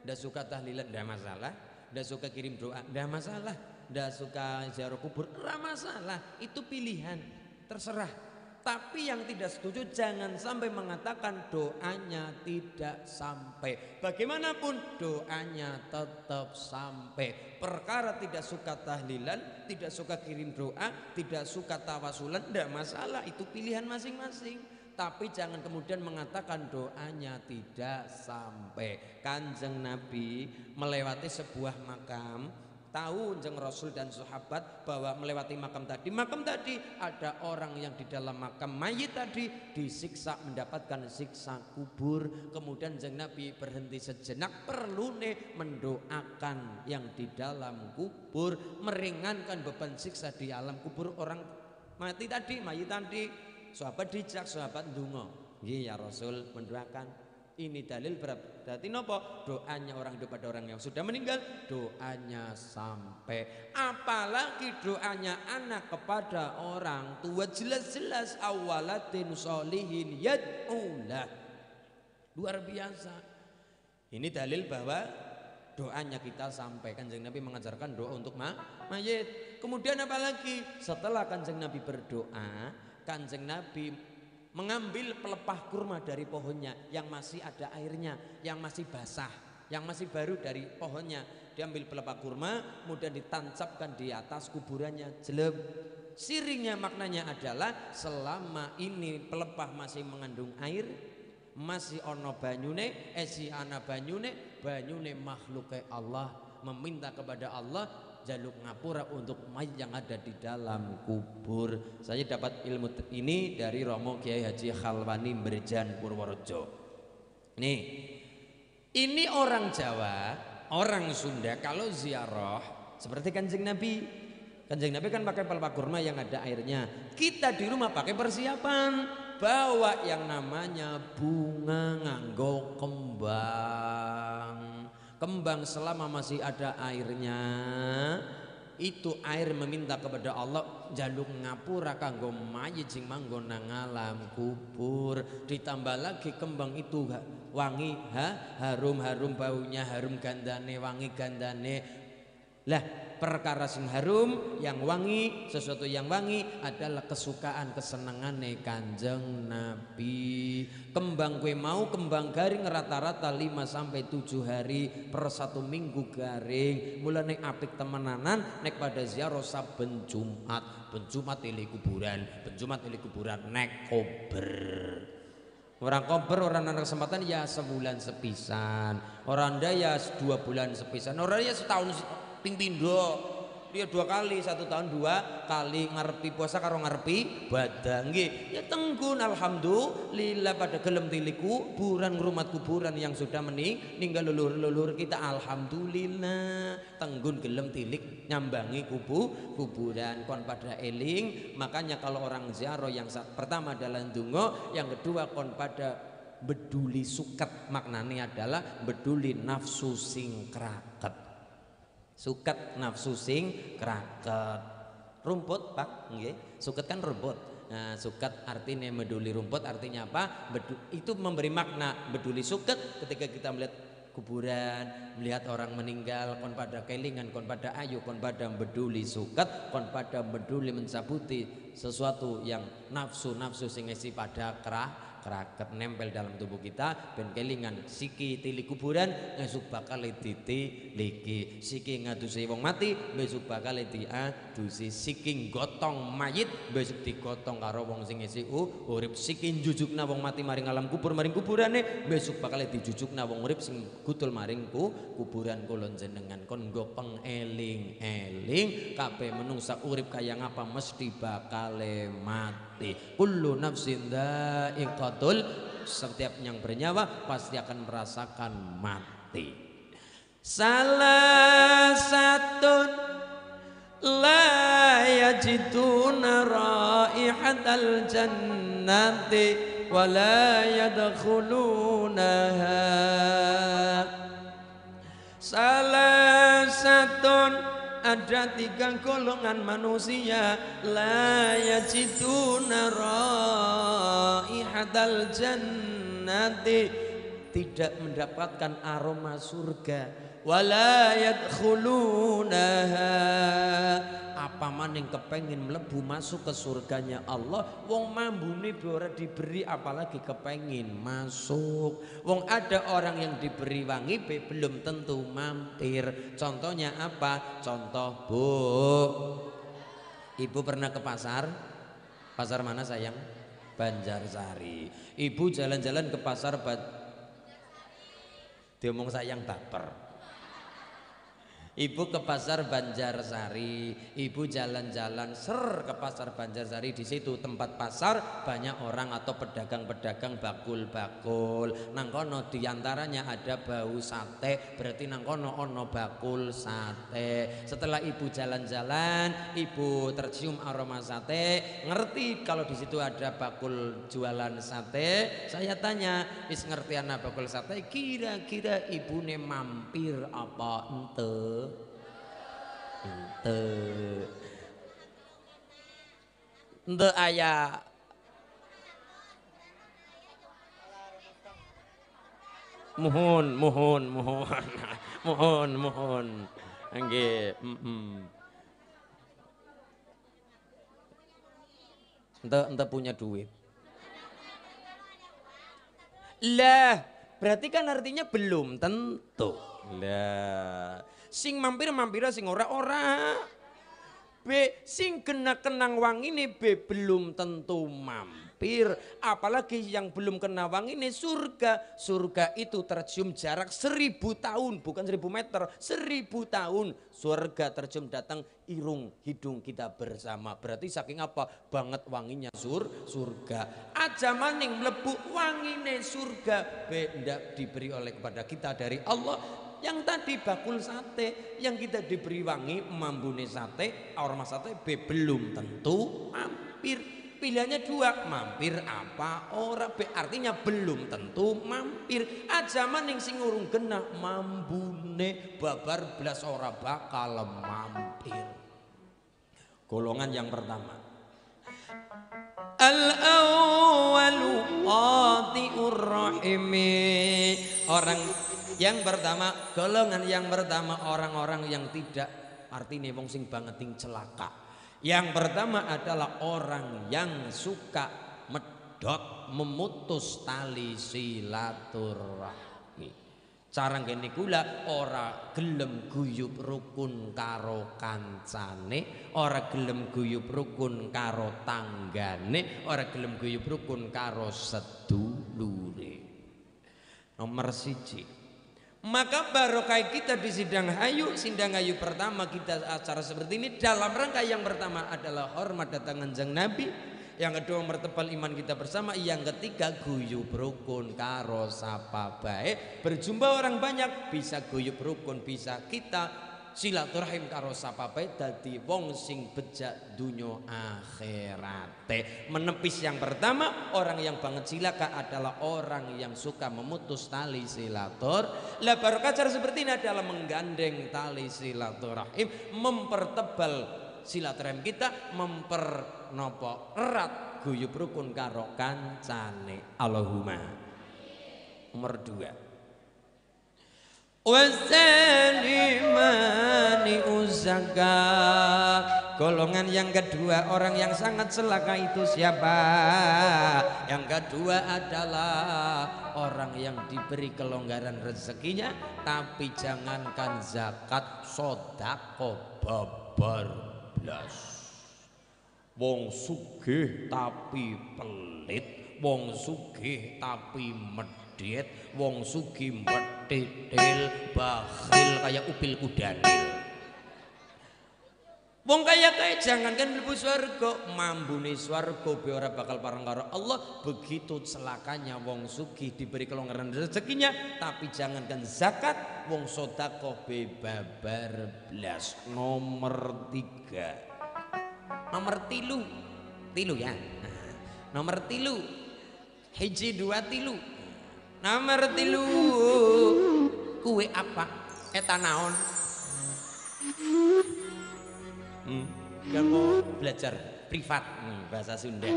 Tidak suka tahlilan, tidak masalah. Tidak suka kirim doa, tidak masalah. Tidak suka ziarah kubur, tidak masalah. Itu pilihan, terserah. Tapi yang tidak setuju jangan sampai mengatakan doanya tidak sampai. Bagaimanapun doanya tetap sampai. Perkara tidak suka tahlilan, tidak suka kirim doa, tidak suka tawasulan, tidak masalah, itu pilihan masing-masing. Tapi jangan kemudian mengatakan doanya tidak sampai. Kanjeng Nabi melewati sebuah makam, tahu Kanjeng Rasul dan sahabat bahwa melewati makam tadi ada orang yang di dalam makam mayit tadi disiksa, mendapatkan siksa kubur. Kemudian Kanjeng Nabi berhenti sejenak, perlu mendoakan yang di dalam kubur, meringankan beban siksa di alam kubur orang mati tadi, mayit tadi. Sahabat dijak, sahabat ndonga, nggih ya Rasul, mendoakan. Ini dalil berarti nopo? Doanya orang hidup pada orang yang sudah meninggal, doanya sampai. Apalagi doanya anak kepada orang tua, jelas-jelas awalatin sholihin yad'ulah. Luar biasa. Ini dalil bahwa doanya kita sampai. Kanjeng Nabi mengajarkan doa untuk mayit. Kemudian apalagi? Setelah Kanjeng Nabi berdoa, Kanjeng Nabi mengambil pelepah kurma dari pohonnya yang masih ada airnya, yang masih basah, yang masih baru dari pohonnya. Diambil pelepah kurma, kemudian ditancapkan di atas kuburannya, jeleb. Siringnya maknanya adalah selama ini pelepah masih mengandung air, masih ono banyune, esi ana banyune makhluke Allah, meminta kepada Allah jaluk ngapura untuk mayit yang ada di dalam kubur. Saya dapat ilmu ini dari Romo Kiai Haji Khalwani Berjan Purworejo. Nih, ini orang Jawa, orang Sunda kalau ziarah seperti Kanjeng Nabi. Kanjeng Nabi kan pakai pelepah kurma yang ada airnya. Kita di rumah pakai persiapan, bawa yang namanya bunga nganggo kembang. Kembang selama masih ada airnya, itu air meminta kepada Allah jaluk ngapura kanggo mayit sing manggon nang alam kubur. Ditambah lagi kembang itu wangi, harum baunya, harum gandane, wangi gandane. Lah perkara sing harum yang wangi, sesuatu yang wangi adalah kesukaan kesenengane Kanjeng Nabi. Kembang kue mau kembang garing rata-rata 5-7 hari per 1 minggu garing. Mulane apik temenanan nek pada ziarah saben Jumat. Ben Jumat ili kuburan, ben Jumat ili kuburan nek kober. Orang kober, orang ada kesempatan ya sebulan sepisan, orang daya 2 bulan sepisan, orang ya setahun ping pindo. Dia 2 kali, 1 tahun 2 kali ngarepi puasa karo ngarepi badang nggih. Ya tenggun alhamdulillah pada gelem tilik kuburan, ngrumat kuburan yang sudah meninggal leluhur kita, alhamdulillah. Tenggun gelem tilik nyambangi kuburan kon pada eling. Makanya kalau orang ziarah yang pertama adalah ndonga, yang kedua kon pada beduli suket. Maknanya adalah beduli nafsu sing kraket. Suket nafsu sing kraket. Rumput Pak, nggih. Suket kan rumput. Nah, suket artinya meduli rumput, artinya apa? Itu memberi makna beduli suket ketika kita melihat kuburan, melihat orang meninggal, kon pada kelingan, kon pada ayu, kon pada beduli suket, kon pada beduli mencabuti sesuatu yang nafsu sing isi pada raket nempel dalam tubuh kita ben kelingan siki tili kuburan ngesuk bakal ditiliki siki ngadusi wong mati besok bakal diadusi siki gotong mayit besok digotong karo wong sing isi urip siki njujukna wong mati maring alam kubur maring kuburane besok bakal dijujukna wong urip sing gutul maring kuburan kula jenengan kon nggo pengeling-eling kabeh menungsa urip kaya ngapa mesti bakal mati. Kullu nafsin dha'iqatul, setiap yang bernyawa pasti akan merasakan mati. Salah satun la yajiduna raihatal jannati wa la yadkhulunaha. Salah satun, ada 3 golongan manusia la yajiduna raihatal jannati, tidak mendapatkan aroma surga, wala yadkhulunaha, apa maning kepengin mlebu masuk ke surganya Allah wong mambune ora diberi apalagi kepengin masuk. Wong ada orang yang diberi wangi belum tentu mampir. Contohnya apa? Contoh Bu, Ibu pernah ke pasar? Pasar mana sayang? Banjarsari. Ibu jalan-jalan ke pasar diomong sayang baper. Ibu ke pasar Banjarsari, ibu jalan-jalan ke pasar Banjarsari. Di situ tempat pasar banyak orang atau pedagang-pedagang bakul-bakul. Nang kono diantaranya ada bau sate, berarti nang kono ono bakul sate. Setelah ibu jalan-jalan, ibu tercium aroma sate, ngerti kalau di situ ada bakul jualan sate. Saya tanya, wis ngerti ana bakul sate, kira-kira ibune mampir apa ente? Ente ayah mohon nggih ente punya duit lah, berarti kan artinya belum tentu lah. Sing mampir-mampira sing ora-ora. B sing kena kenang wangine B belum tentu mampir. Apalagi yang belum kena wangine surga. Surga itu tercium jarak 1000 tahun, bukan 1000 meter, 1000 tahun. Surga tercium datang irung hidung kita bersama. Berarti saking apa? Banget wanginya surga. Aja maning mlebu wangine surga B ndak diberi oleh kepada kita dari Allah. Yang tadi bakul sate yang kita diberi wangi mambune sate, aroma sate B belum tentu mampir. Pilihannya 2, mampir apa ora B, artinya belum tentu mampir. Aja maning sing urung kena mambune babar blas ora bakal mampir. Golongan yang pertama, al-awwalu qati'ur rahimi. Orang yang pertama, golongan yang pertama orang-orang yang tidak, artinya wong sing bangeting celaka. Yang pertama adalah orang yang suka medot, memutus tali silaturahmi. Cara ngene kula ora gelem guyub rukun karo kancane, ora gelem guyub rukun karo tanggane, ora gelem guyub rukun karo sedulure. Nomor 1. Maka barokah kita di sidang hayu pertama kita acara seperti ini dalam rangka yang pertama adalah hormat datang Kanjeng Nabi, yang kedua mertebal iman kita bersama, yang ketiga guyub rukun karo sapa bae. Berjumpa orang banyak bisa guyub rukun, bisa kita silaturahim karo sapa bae dadi wong sing bejak dunya akhirate. Menepis yang pertama, orang yang banget cilaka adalah orang yang suka memutus tali silatur. Lah barokah cara seperti ini adalah menggandeng tali silaturahim, mempertebal silaturahim kita, erat guyub rukun karo kancane. Allahumma. Nomor 2, wasalimani uzaka. Golongan yang kedua, orang yang sangat celaka itu siapa? Yang kedua adalah orang yang diberi kelonggaran rezekinya, tapi jangankan zakat, sedekah babar blas. Wong sugih tapi pelit, wong sugih tapi medit, wong sugih medidil, bakhil kayak upil kudanil. Wong kaya jangankan mlebu swarga, mambune swarga be ora bakal pareng karo Allah. Begitu celakanya wong sugih diberi kelonggaran rezekinya, tapi jangankan zakat, wong sedekah be babar blas. Nomor 3. Nomor tilu ya. Nomor tilu. Hiji 2 tilu. Nomor tilu. Kuwe apa? Eta naon? Yang mau belajar privat bahasa Sunda.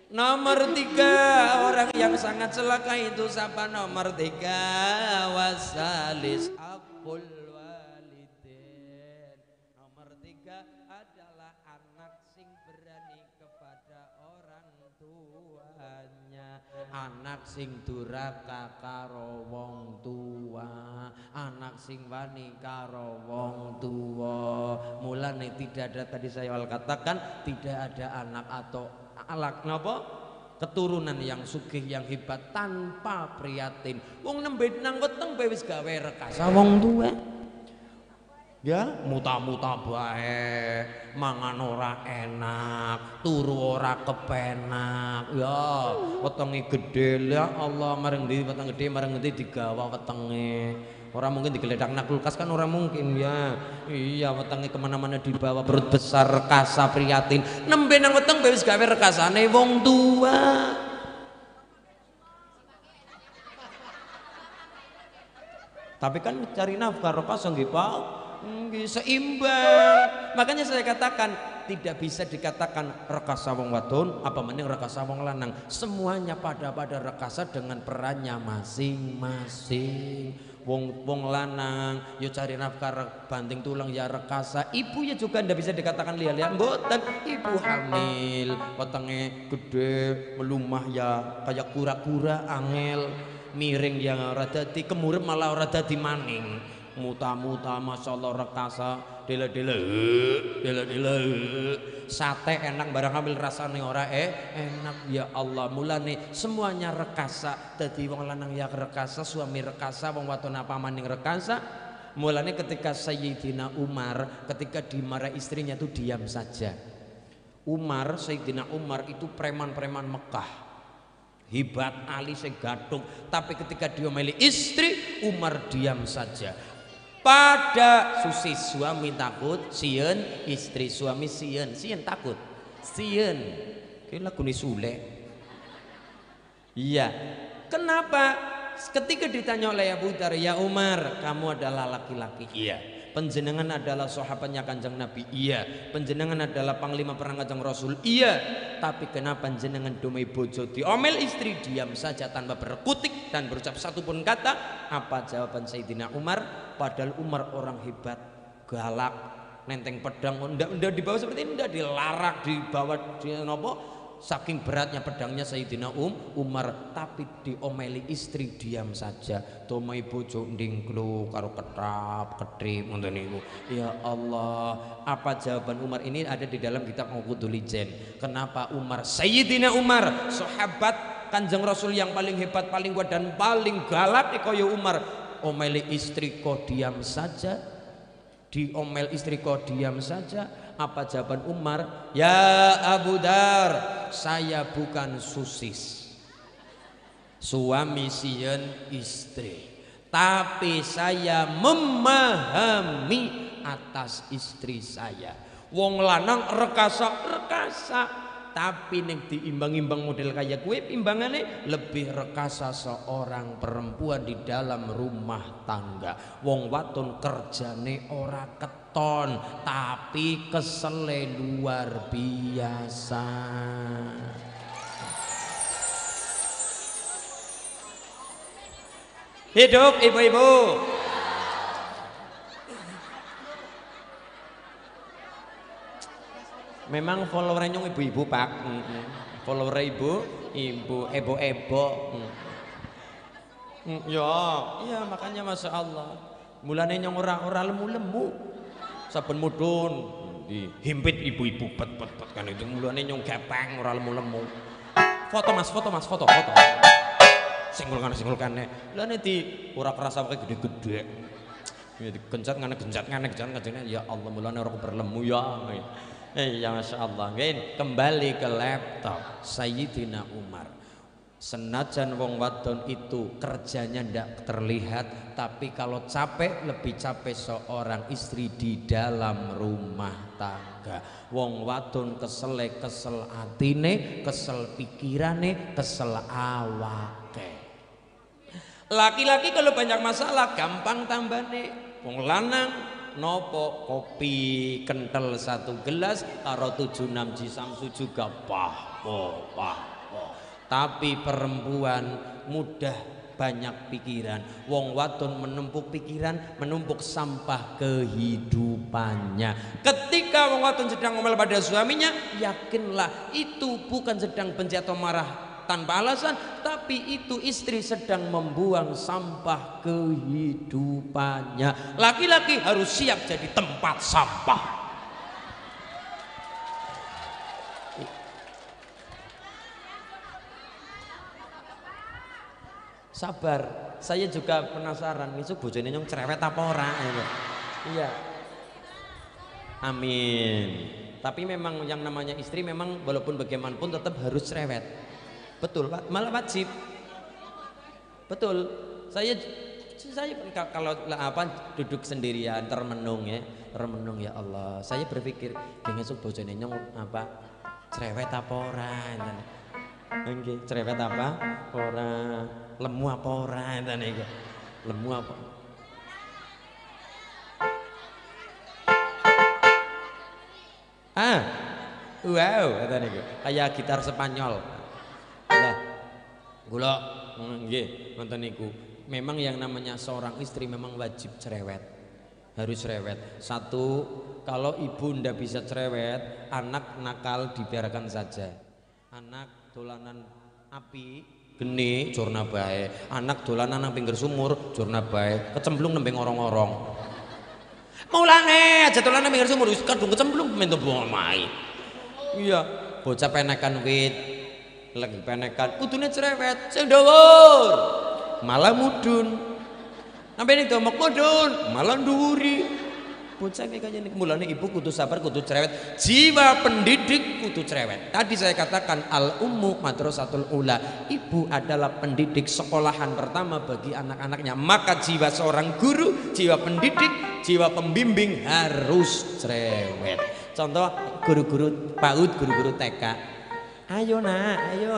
Nomor 3, orang yang sangat celaka itu siapa? Nomor 3, wasalis akul walidin. Nomor 3 adalah anak sing berani kepada orang tuanya, anak sing duraka karo wong tua, anak sing wani karo wong tua. Mulane tidak ada, tadi saya awal katakan, tidak ada anak atau alak napa keturunan yang sugih yang hebat tanpa prihatin. Wong nembe nang weteng wis gawe rekasa wong tua. Ya, muta-muta bae, mangan ora enak, turu ora kepenak. Ya, wetenge gedhe, ya Allah, mareng ndi weteng gedhe, mareng ndi digawa wetenge. Orang mungkin digeledak nak kulkas kan orang mungkin ya. Iya, wetenge kemana-mana dibawa, perut besar, rekasa prihatin. Nembe nang weteng wis gawe rekasane wong tua. Tapi kan cari nafkah rekasa nggih Pak. Seimbang. Makanya saya katakan tidak bisa dikatakan rekasa wong wadon apa mending rekasa wong lanang. Semuanya pada rekasa dengan perannya masing-masing. Wong lanang yo cari nafkah banting tulang ya rekasa. Ibu ya juga ndak bisa dikatakan lihat-lihat mboten. Ibu hamil, wetenge gede, melumah ya kayak kura-kura angel, miring yang ora dadi, kemurep malah ora dadi maning. Muta-muta masyaallah rekasa, dela-dela sate enak barang hamil rasane ora enak ya Allah. Mulane semuanya rekasa, dadi wong lanang ya rekasa, suami rekasa, wong wadon apa maning rekasa. Mulane ketika Sayyidina Umar ketika dimarahi istrinya itu diam saja. Sayyidina Umar itu preman-preman Mekah, hebat, alis gatung, tapi ketika diomeli istri Umar diam saja. Pada susis suami takut, sieun istri, suami sieun takut, sieun. Kayak lagu ni Sule. Iya. Kenapa? Ketika ditanya oleh Abu Dzar, ya Umar, kamu adalah laki-laki. Iya. Panjenengan adalah sahabatnya Kanjeng Nabi. Iya. Panjenengan adalah panglima perang Kanjeng Rasul. Iya. Tapi kenapa panjenengan domai bojo diomel istri diam saja tanpa berkutik dan berucap satu pun kata? Apa jawaban Sayyidina Umar? Padahal Umar orang hebat, galak, nenteng pedang, ndak dibawa seperti ini, ndak dilarak, dibawa di nopo. Saking beratnya pedangnya Sayyidina Umar, tapi diomeli istri diam saja. Domai bojo ndingklu karo ketap kedip ngoten niku. Ya Allah, apa jawaban Umar? Ini ada di dalam kitab Uqudul Jen. Kenapa Umar? Sayyidina Umar, sahabat Kanjeng Rasul yang paling hebat, paling kuat dan paling galak kaya Umar. Omeli istri kok diam saja, diomel istri kok diam saja. Apa jawaban Umar? Ya Abu Dzar, saya bukan susis, suami sieun istri, tapi saya memahami atas istri saya. Wong lanang rekasa, tapi ning diimbang-imbang model kayak gue, imbangannya lebih rekasa seorang perempuan di dalam rumah tangga. Wong wadon kerjane ora keton, tapi kesele luar biasa. Hidup ibu-ibu. Memang followernya nyong ibu-ibu Pak. Follower ibu ebo. Ya makanya Masya Allah. Mulane nyong ora lemu-lemu. Saben mudhun dihimpit ibu-ibu pet kan itu mulane nyong gepeng ora lemu-lemu. Foto Mas. Singgulkan. Lah nek di ora kerasa pakai gede-gede. Ya digencet ngene ya Allah mulane ora berlemu ya. Ya Masya Allah. Kembali ke laptop Sayyidina Umar. Senajan wong wadon itu kerjanya ndak terlihat, tapi kalau capek lebih capek seorang istri di dalam rumah tangga. Wong wadon kesel atine, kesel pikirane, kesel awake. Laki-laki kalau banyak masalah gampang tambane. Wong lanang nopo kopi kental 1 gelas karo 76 jisamsu juga pah. Tapi perempuan mudah banyak pikiran. Wong wadon menumpuk pikiran, menumpuk sampah kehidupannya. Ketika wong wadon sedang ngomel pada suaminya, yakinlah itu bukan sedang benci atau marah tanpa alasan, tapi itu istri sedang membuang sampah kehidupannya. Laki-laki harus siap jadi tempat sampah. Sabar, saya juga penasaran itu bojone nyong cerewet apa ora ya. Iya. Amin. Tapi memang yang namanya istri memang walaupun bagaimanapun tetap harus cerewet. Betul Pak, malah wajib. Betul. Saya kalau duduk sendirian termenung ya Allah. Saya berpikir ngesuk bojone nyong cerewet apa ora. Nggih, cerewet apa ora. Lemu apa ora enten iki? Lemu apa? Wow, enten iki. Kayak gitar Spanyol. Lah. Kula nggih wonten niku. Memang yang namanya seorang istri memang wajib cerewet. Harus cerewet. Satu, kalau ibu ndak bisa cerewet, anak nakal dibiarkan saja. Anak dolanan api geni jurna bae, anak dolanan nang pinggir sumur jurna bae, kecemplung nembe ngorong-ngorong. Mulane aja dolanan pinggir sumur wis kadung kecemplung men buang mai. Iya, bocah penekan wit, lagi penekan kudune cerewet, sing dhuwur malah mudun. Sampai ning domok mudun, malah nduwuri. Bocah kayaknya nih mulane ibu kudu sabar, kudu cerewet. Jiwa pendidik kudu cerewet. Tadi saya katakan al ummu madrasatul ula. Ibu adalah pendidik sekolahan pertama bagi anak-anaknya. Maka jiwa seorang guru, jiwa pendidik, jiwa pembimbing harus cerewet. Contoh guru-guru PAUD, guru-guru TK. Ayo nak, ayo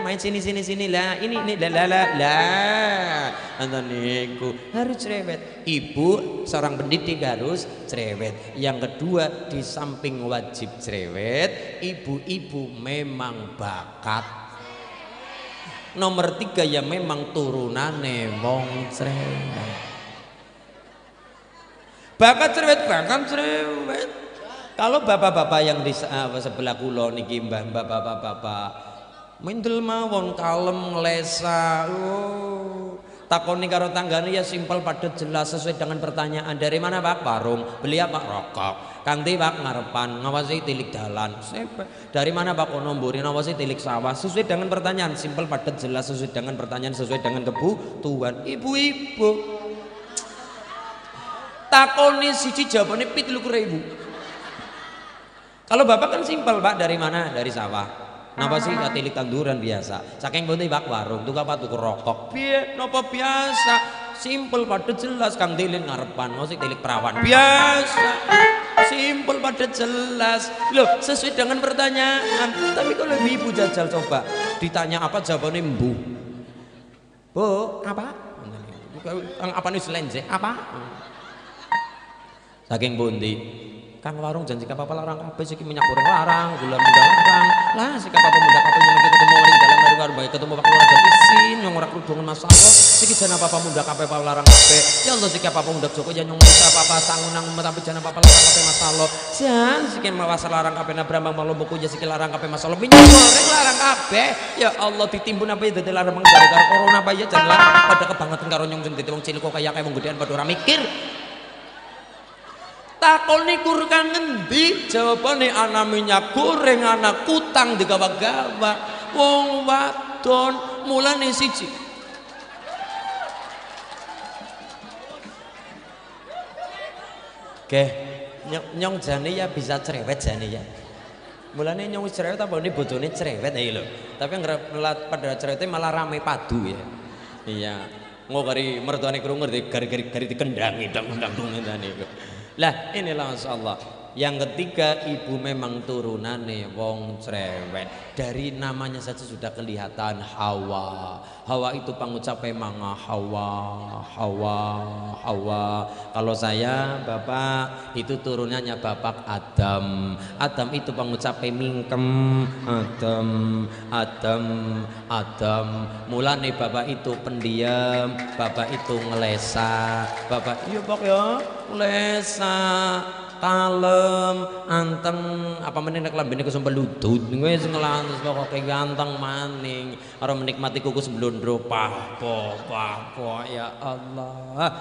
main sini lah. Ini lah. Antoniku harus cerewet. Ibu seorang pendidik harus cerewet. Yang kedua, di samping wajib cerewet, ibu-ibu memang bakat. Nomor 3 ya memang turunane wong cerewet. Bakat cerewet. Kalau bapak-bapak yang di sebelah kula niki mbah bapak-bapak mendel mawon kalem nglesa. Takoni karo tanggane ya simpel padat jelas sesuai dengan pertanyaan. Dari mana Pak? Warung. Beli apa? Rokok. Kanti Pak ngarepan ngawasi tilik dalan. Dari mana Pak? Konomburi ngawasi tilik sawah. Sesuai dengan pertanyaan, simpel padat jelas sesuai dengan pertanyaan, sesuai dengan kebutuhan. Ibu-ibu takoni siji jawabane 17.000. Kalau bapak kan simpel Pak, dari mana? Dari sawah. Napa sih ya tilik tanduran biasa. Saking pundi Pak warung, tuku apa tuku rokok. Piye napa biasa? Simpel padat jelas Kang Tilik ngarepan, mosok tilik perawan. Biasa. Simpel padat jelas. Loh, sesuai dengan pertanyaan. Tapi kalau ibu jajal coba ditanya apa jawabannya mbu. Bu, apa? Apa nih selenje? Apa? Saking pundi? Kang warung janji apa larang kabeh siki minyak goreng larang, gula muda larang. Lah sik apa muda kabeh yang iki ketemu ning dalam mari karo bae ketemu Pak Lurah dan isin yang ora kerudungan masalah. Siki jan apa muda kabeh larang kabeh. Ya Allah siki apa muda Joko ya nyong apa sangunang tapi jan apa larang kabeh masalah. Jan siki mawas larang kabeh Brambang Malomboku ya siki larang kabeh masalah. Minyak goreng larang kabeh. Ya Allah ditimbun apa ya dadi larang gara-gara corona apa ya jan lah pada kebangetan karo nyong sing dadi wong cilik kok kaya wong gedean padha ora mikir. Takoni kur kang ngendi? Jawabane ana minyak goreng, ana kutang digawa-gawa. Wong wadon mulane siji. Oke, nyong jane ya bisa cerewet jane ya. Mulane nyong wis cerewet apa ini bojone cerewet ae lho. Tapi pada cerewete malah rame padu ya. Iya. Ngo kari mertuane krungu gari dikendangi ndang-ndang ngene kok. Lah inilah masyaallah. Yang ketiga ibu memang turunane wong cerewet. Dari namanya saja sudah kelihatan Hawa. Hawa itu pangucape manga Hawa. Kalau saya Bapak itu turunannya Bapak Adam. Adam itu pangucape mingkem Adam. Mulane Bapak itu pendiam, Bapak itu ngelesa. Bapak iya Pak ya, ngelesa. Kalem, anteng, apa meneh nek lambene kesempel ludut, wis ngelantes pokoke ganteng maning, ora menikmati kuku semblondro papo, ya Allah.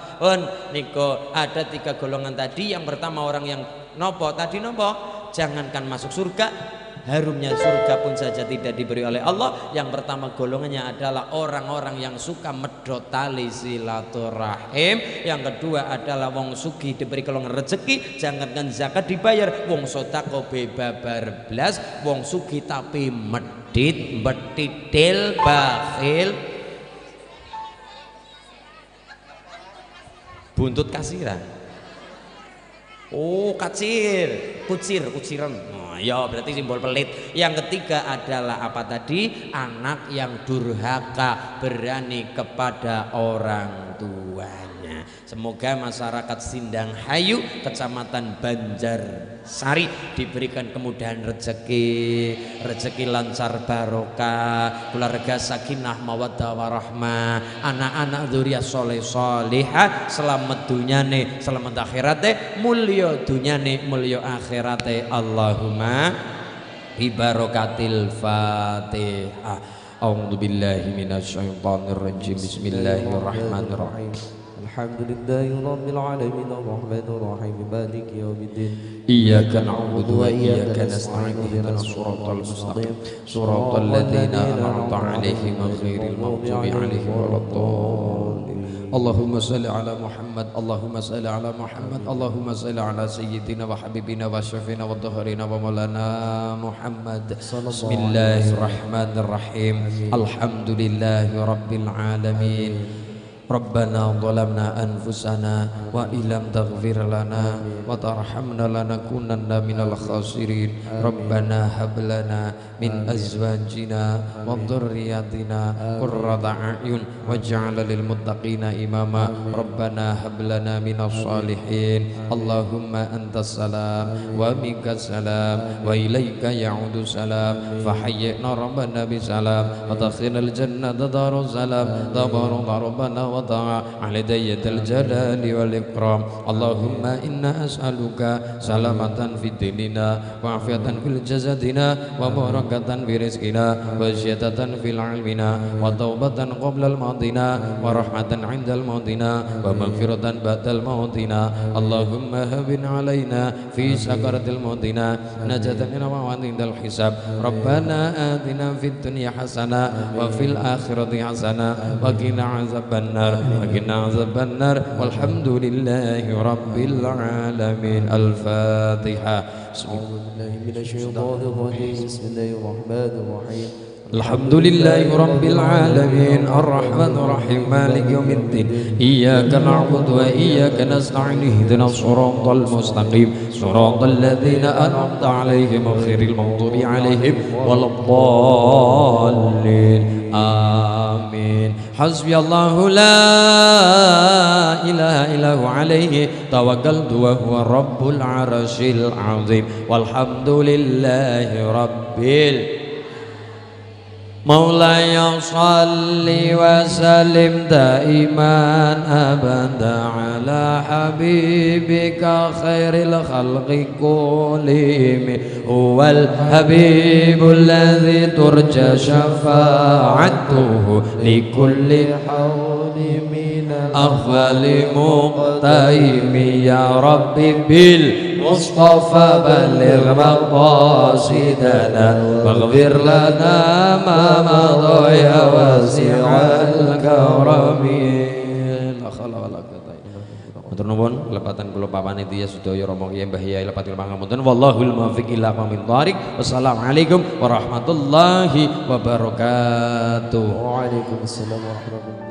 Niko ada 3 golongan tadi. Yang pertama orang yang nopo tadi nopo, jangankan masuk surga, harumnya surga pun saja tidak diberi oleh Allah. Yang pertama golongannya adalah orang-orang yang suka medhot tali silaturahim. Yang kedua adalah wong sugih diberi golongan rezeki, jangankan zakat dibayar, wong sedekah bebabar blas, wong sugih tapi medit, betidil, bakhil, buntut kasiran. Oh, kuciran. Ya berarti simbol pelit. Yang ketiga adalah apa tadi? Anak yang durhaka, berani kepada orang tuanya. Semoga masyarakat Sindang Hayu, Kecamatan Banjarsari diberikan kemudahan rezeki lancar barokah, keluarga sakinah mawaddah warahmah, anak-anak dzurriyyah sholeh sholihah, selamat dunyane, selamat akhirate, mulya dunyane, mulya akhirate. Allahumma bi barakatil Fatihah. A'udzu billahi minasyaitonir rajim. Bismillahirrahmanirrahim. Alhamdulillahi rabbil alamin arrahmanir rahim maliki yaumiddin. Iyyaka na'budu wa iyyaka nasta'in ihdinas siratal mustaqim siratal ladzina an'amta 'alaihim ghairil maghdubi 'alaihim waladdallin. Allahumma salli ala Muhammad, Allahumma salli ala Muhammad, Allahumma salli ala sayyidina wa habibina wa syafina wa dhahrina wa maulana Muhammad. Bismillahirrahmanirrahim. Alhamdulillahi rabbil alamin. Rabbana zalamna anfusana wa illam taghfir lana wa tarhamna lanakunanna minal khasirin. Rabbana hab lana min azwajina wa dhurriyyatina qurrata a'yun waj'alna lil muttaqina imama. Rabbana hab lana minas salihin. Allahumma antas salam wa minkas salam wa ilaika ya'udu salam. Fahayyina rabbana bisalam wa takhilal jannata darus salam. Tabaraka rabbana على دية الجلال والإكرام. اللهم إنا أسألك سلامة في ديننا وعافية في جسدنا وبركة في رزقنا وزيادة في علمنا وتوبة قبل الموتنا ورحمة عند الموتنا ومغفرة بعد الموتنا. اللهم هون علينا في سكرة الموتنا نجاة من مواد عند الحساب. ربنا آتنا في الدنيا حسنة وفي الآخرة حسنة وقنا عذاب النار وقنا عذاب النار والحمد لله رب العالمين. الفاتحة. بسم الله من الشيطان الرجيم. بسم الله الرحمن الرحيم. Alhamdulillahi Rabbil Alamin Ar-Rahmanir Rahim Maliki Yawmiddin Iyyaka na'budu wa iyyaka nasta'in ihdinas siratal mustaqim siratal ladzina an'amta 'alaihim ghairil maghdubi 'alaihim waladdallin amin. Hasbiyallahu la ilaha illahu 'alaihi tawakkaltu wa huwa rabbul 'arsyil 'azim walhamdulillahi rabbil Maulaya salli wa salim daiman abada ala habibika khairil khalqi kullihim huwal habibul ladzi turja syafa'atuhu likulli hawli minal akhwali muqtaimi ya rabbi bil Mustafa baligh maqasidana waghfir lana ma madha ya wasi'al karami la khala wala quwwata illa billah. Matur nuwun lepatan kula panitia sedaya Rama Kyai Mbah Yai lepatil pangapunten wallahul muwaffiq ila aqwamit thoriq. Wassalamualaikum warahmatullahi wabarakatuh. Waalaikumsalam warahmatullahi wabarakatuh.